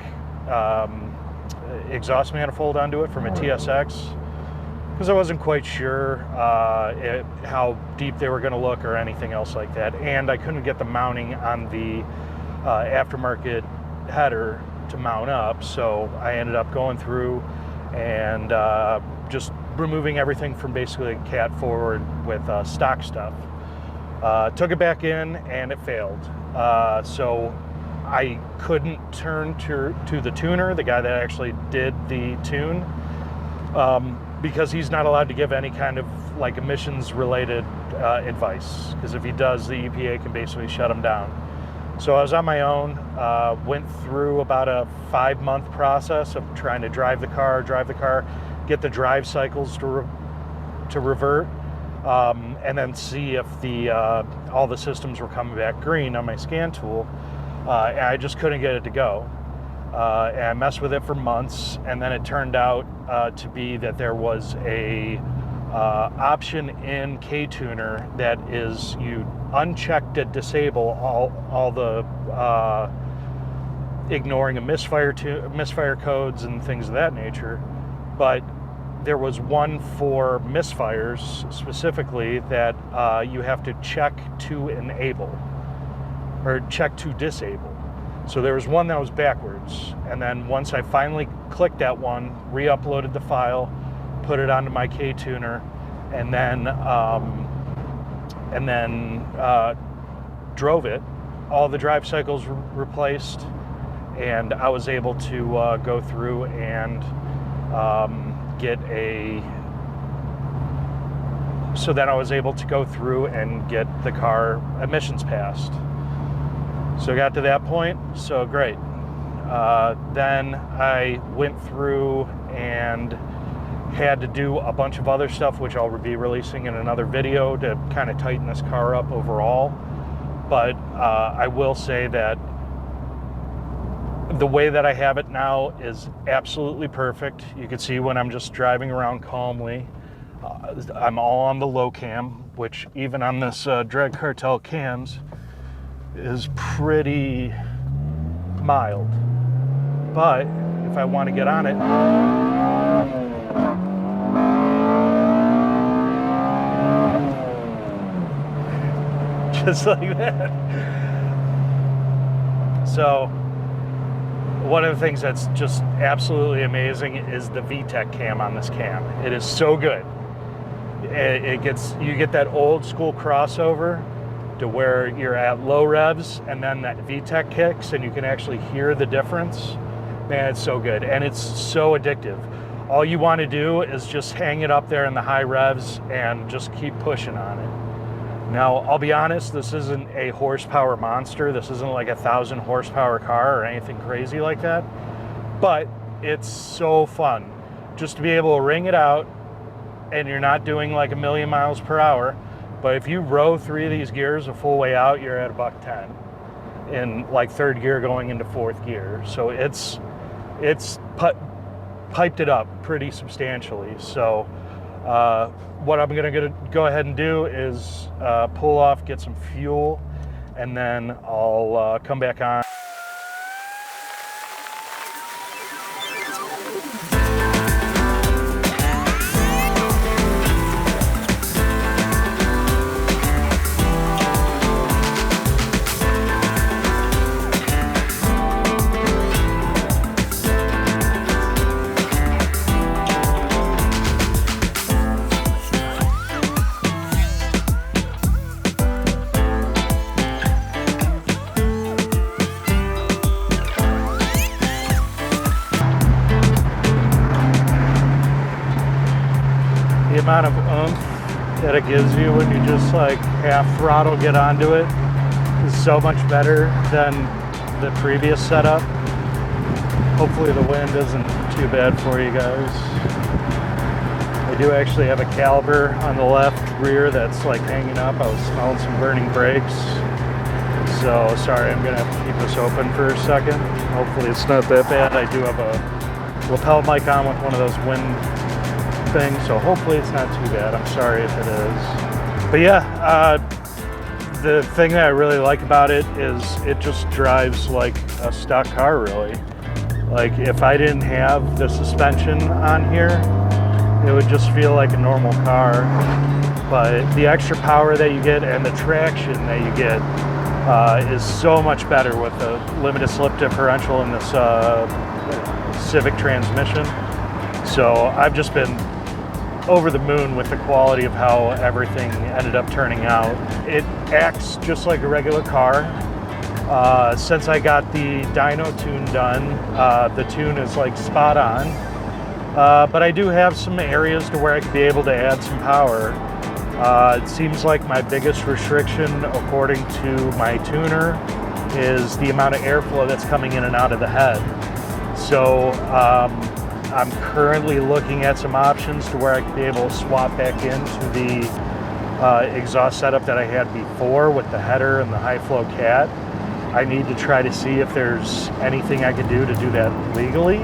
exhaust manifold onto it from a TSX, because I wasn't quite sure how deep they were going to look or anything else like that. And I couldn't get the mounting on the aftermarket header to mount up, so I ended up going through and just removing everything from basically cat forward with stock stuff. Took it back in and it failed. So I couldn't turn to the tuner, the guy that actually did the tune, because he's not allowed to give any kind of like emissions related advice, because if he does, the EPA can basically shut him down. So I was on my own, went through about a 5-month process of trying to drive the car, get the drive cycles to revert, and then see if all the systems were coming back green on my scan tool. And I just couldn't get it to go. And I messed with it for months, and then it turned out to be that there was a option in K-Tuner that is you uncheck to disable all the ignoring a misfire codes and things of that nature, but there was one for misfires specifically that you have to check to enable or check to disable. So there was one that was backwards, and then once I finally clicked that one, re-uploaded the file, put it onto my K-Tuner, and then drove it. All the drive cycles were replaced, and I was able to go through and get the car emissions passed. So I got to that point, so great. Then I went through and had to do a bunch of other stuff, which I'll be releasing in another video to kind of tighten this car up overall. But I will say that the way that I have it now is absolutely perfect. You can see when I'm just driving around calmly. I'm all on the low cam, which even on this Drag Cartel cams is pretty mild. But if I want to get on it, just like that. So one of the things that's just absolutely amazing is the VTEC cam on this cam. It is so good. You get that old school crossover to where you're at low revs, and then that VTEC kicks and you can actually hear the difference. Man, it's so good, and it's so addictive. All you want to do is just hang it up there in the high revs and just keep pushing on it. Now, I'll be honest, this isn't a horsepower monster. This isn't like a 1,000 horsepower car or anything crazy like that, but it's so fun just to be able to ring it out, and you're not doing like 1,000,000 miles per hour. But if you row 3 of these gears a full way out, you're at a $110 in like 3rd gear going into 4th gear. So it's piped it up pretty substantially. So what I'm gonna go ahead and do is pull off, get some fuel, and then I'll come back on. The amount of oomph that it gives you when you just like half throttle get onto it is so much better than the previous setup. Hopefully the wind isn't too bad for you guys. I do actually have a caliper on the left rear that's like hanging up. I was smelling some burning brakes. So sorry, I'm gonna have to keep this open for a second. Hopefully it's not that bad. I do have a lapel mic on with one of those wind things, so hopefully it's not too bad. I'm sorry if it is. But yeah, the thing that I really like about it is it just drives like a stock car, really. Like if I didn't have the suspension on here, it would just feel like a normal car. But the extra power that you get and the traction that you get is so much better with the limited slip differential in this Civic transmission. So I've just been over the moon with the quality of how everything ended up turning out. It acts just like a regular car. Since I got the dyno tune done, the tune is like spot on. But I do have some areas to where I could be able to add some power. It seems like my biggest restriction, according to my tuner, is the amount of airflow that's coming in and out of the head. So I'm currently looking at some options to where I could be able to swap back into the exhaust setup that I had before with the header and the high flow cat. I need to try to see if there's anything I could do to do that legally.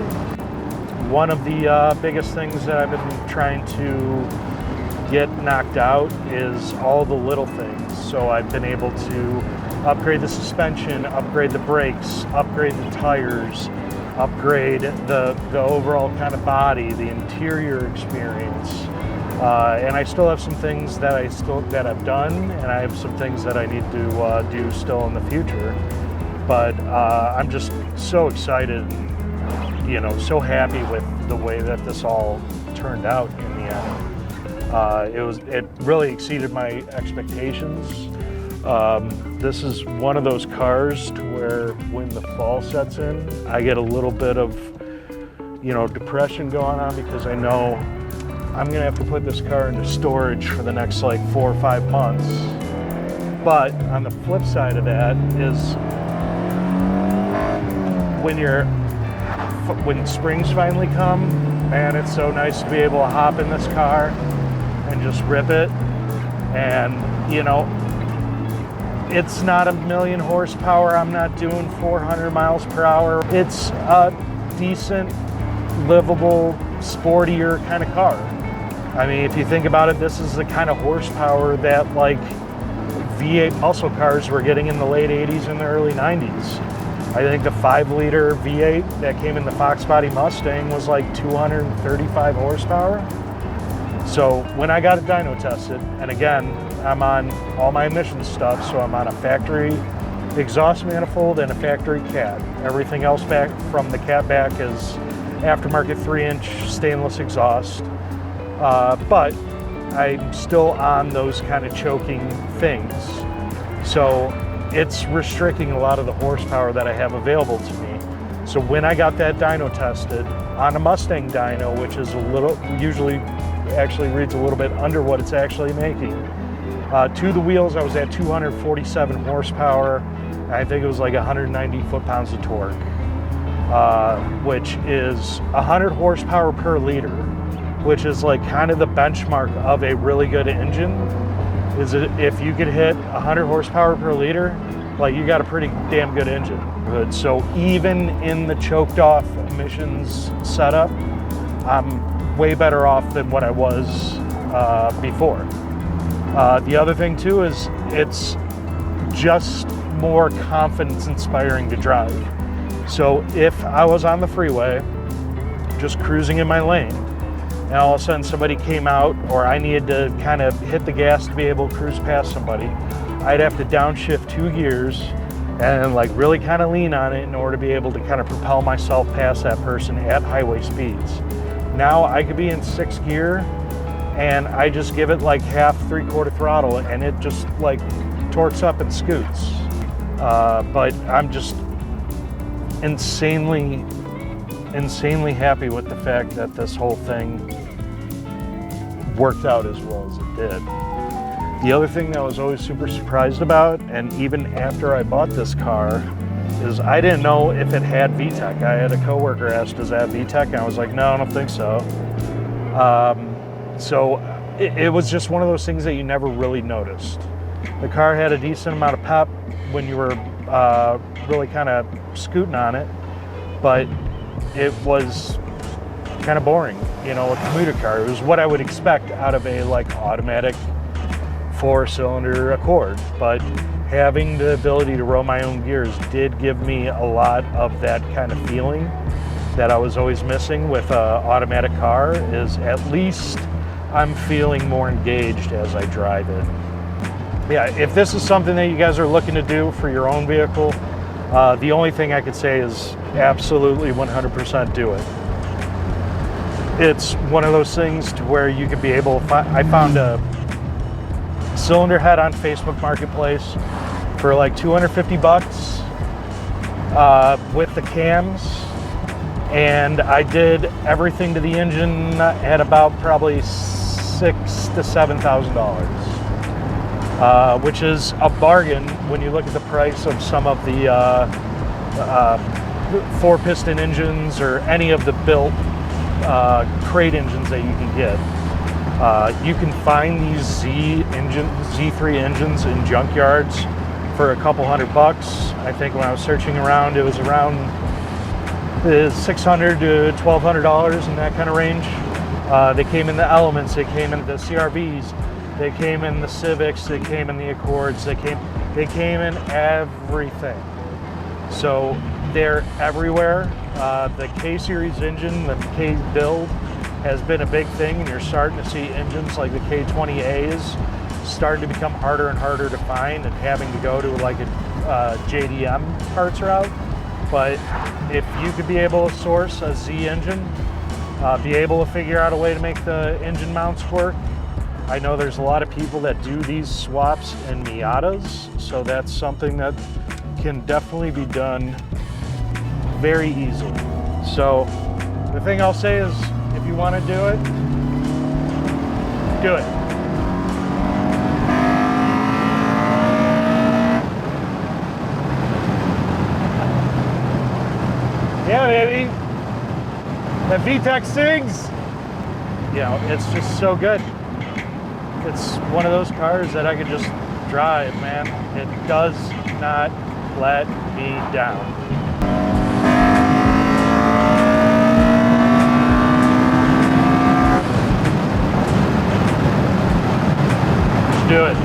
One of the biggest things that I've been trying to get knocked out is all the little things. So I've been able to upgrade the suspension, upgrade the brakes, upgrade the tires, upgrade the overall kind of body, the interior experience. And I still have some things that I've done, and I have some things that I need to do still in the future. But I'm just so excited, you know, so happy with the way that this all turned out in the end. It really exceeded my expectations. This is one of those cars to where when the fall sets in, I get a little bit of, you know, depression going on because I know I'm gonna have to put this car into storage for the next like 4 or 5 months. But on the flip side of that is when springs finally come, man, it's so nice to be able to hop in this car and just rip it. And you know, it's not 1,000,000 horsepower. I'm not doing 400 miles per hour. It's a decent, livable, sportier kind of car. I mean, if you think about it, this is the kind of horsepower that like V8 muscle cars were getting in the late 80s and the early 90s. I think the 5-liter V8 that came in the Fox Body Mustang was like 235 horsepower. So when I got it dyno tested, and again, I'm on all my emissions stuff, so I'm on a factory exhaust manifold and a factory cat. Everything else back from the cat back is aftermarket 3-inch stainless exhaust. But I'm still on those kind of choking things. So it's restricting a lot of the horsepower that I have available to me. So when I got that dyno tested on a Mustang dyno, which is usually actually reads a little bit under what it's actually making, to the wheels I was at 247 horsepower. I think it was like 190 foot-pounds of torque, which is 100 horsepower per liter, which is like kind of the benchmark of a really good engine. Is it, if you could hit 100 horsepower per liter, like you got a pretty damn good engine. So even in the choked off emissions setup, I'm way better off than what I was before. The other thing too is it's just more confidence inspiring to drive. So if I was on the freeway, just cruising in my lane, and all of a sudden somebody came out, or I needed to kind of hit the gas to be able to cruise past somebody, I'd have to downshift 2 gears and like really kind of lean on it in order to be able to kind of propel myself past that person at highway speeds. Now I could be in 6th gear and I just give it like half, 3/4 throttle and it just like torques up and scoots. But I'm just insanely happy with the fact that this whole thing worked out as well as it did. The other thing that I was always super surprised about, and even after I bought this car, is I didn't know if it had VTEC. I had a coworker ask, does it have VTEC? And I was like, no, I don't think so. So it was just one of those things that you never really noticed. The car had a decent amount of pep when you were really kind of scooting on it, but it was kind of boring, you know, a commuter car. It was what I would expect out of a like automatic 4-cylinder Accord, but having the ability to roll my own gears did give me a lot of that kind of feeling that I was always missing with an automatic car. Is at least I'm feeling more engaged as I drive it. Yeah, if this is something that you guys are looking to do for your own vehicle, the only thing I could say is absolutely 100% do it. It's one of those things to where you could be able, I found a cylinder head on Facebook Marketplace for like 250 bucks with the cams, and I did everything to the engine at about probably $6,000 to $7,000, which is a bargain when you look at the price of some of the 4-piston engines or any of the built crate engines that you can get. You can find these Z3 engines in junkyards for a couple $100. I think when I was searching around, it was around $600 to $1,200 in that kind of range. They came in the Elements, they came in the CRVs, they came in the Civics, they came in the Accords, they came in everything. So they're everywhere. The K-Series engine, the K build, has been a big thing, and you're starting to see engines like the K20As starting to become harder and harder to find, and having to go to like a JDM parts route. But if you could be able to source a Z engine, be able to figure out a way to make the engine mounts work. I know there's a lot of people that do these swaps in Miatas, so that's something that can definitely be done very easily. So the thing I'll say is, if you want to do it, do it. Yeah, baby. That VTEC sings. You know, it's just so good. It's one of those cars that I could just drive, man. It does not let me down. Do it.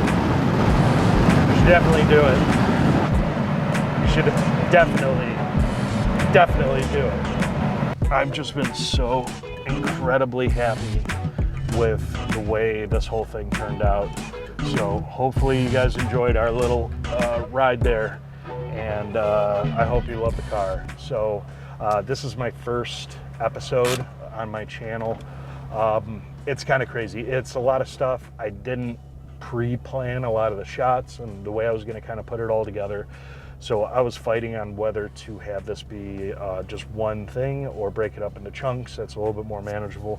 You should definitely do it. You should definitely do it. I've just been so incredibly happy with the way this whole thing turned out. So hopefully you guys enjoyed our little ride there, and I hope you love the car. So this is my first episode on my channel. It's kind of crazy. It's a lot of stuff. I didn't pre-plan a lot of the shots and the way I was going to kind of put it all together. So I was fighting on whether to have this be just one thing or break it up into chunks. That's a little bit more manageable.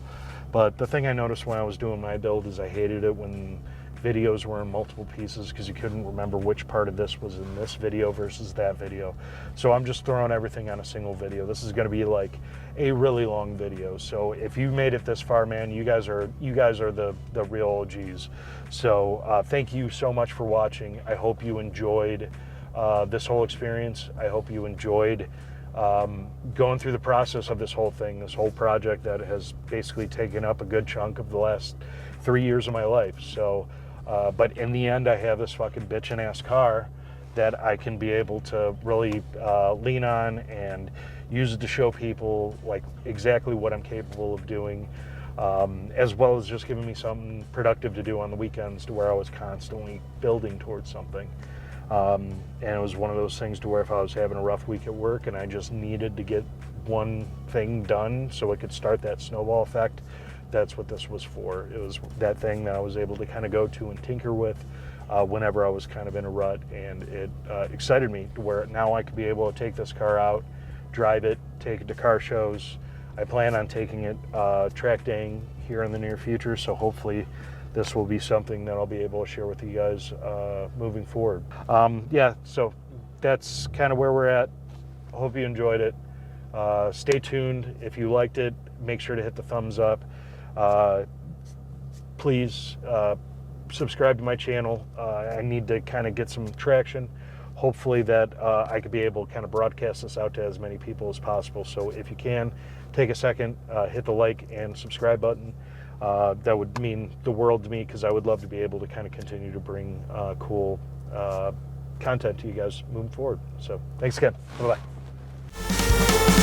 But the thing I noticed when I was doing my build is I hated it when videos were in multiple pieces, because you couldn't remember which part of this was in this video versus that video. So I'm just throwing everything on a single video. This is going to be like a really long video. So if you made it this far, man, you guys are the real OGs. So thank you so much for watching. I hope you enjoyed this whole experience. I hope you enjoyed going through the process of this whole thing, this whole project that has basically taken up a good chunk of the last 3 years of my life. So, but in the end, I have this fucking bitchin' ass car that I can be able to really lean on and use it to show people like exactly what I'm capable of doing, as well as just giving me something productive to do on the weekends, to where I was constantly building towards something. And it was one of those things to where if I was having a rough week at work and I just needed to get one thing done so it could start that snowball effect, that's what this was for. It was that thing that I was able to kind of go to and tinker with whenever I was kind of in a rut, and it excited me to where now I could be able to take this car out, drive it, take it to car shows. I plan on taking it track daying here in the near future, so hopefully this will be something that I'll be able to share with you guys moving forward. Yeah, so that's kind of where we're at. I hope you enjoyed it. Stay tuned. If you liked it, make sure to hit the thumbs up. Please subscribe to my channel. I need to kind of get some traction. hopefully that I could be able to kind of broadcast this out to as many people as possible. So if you can, take a second, hit the like and subscribe button. That would mean the world to me, because I would love to be able to kind of continue to bring cool content to you guys moving forward. So thanks again. Bye-bye.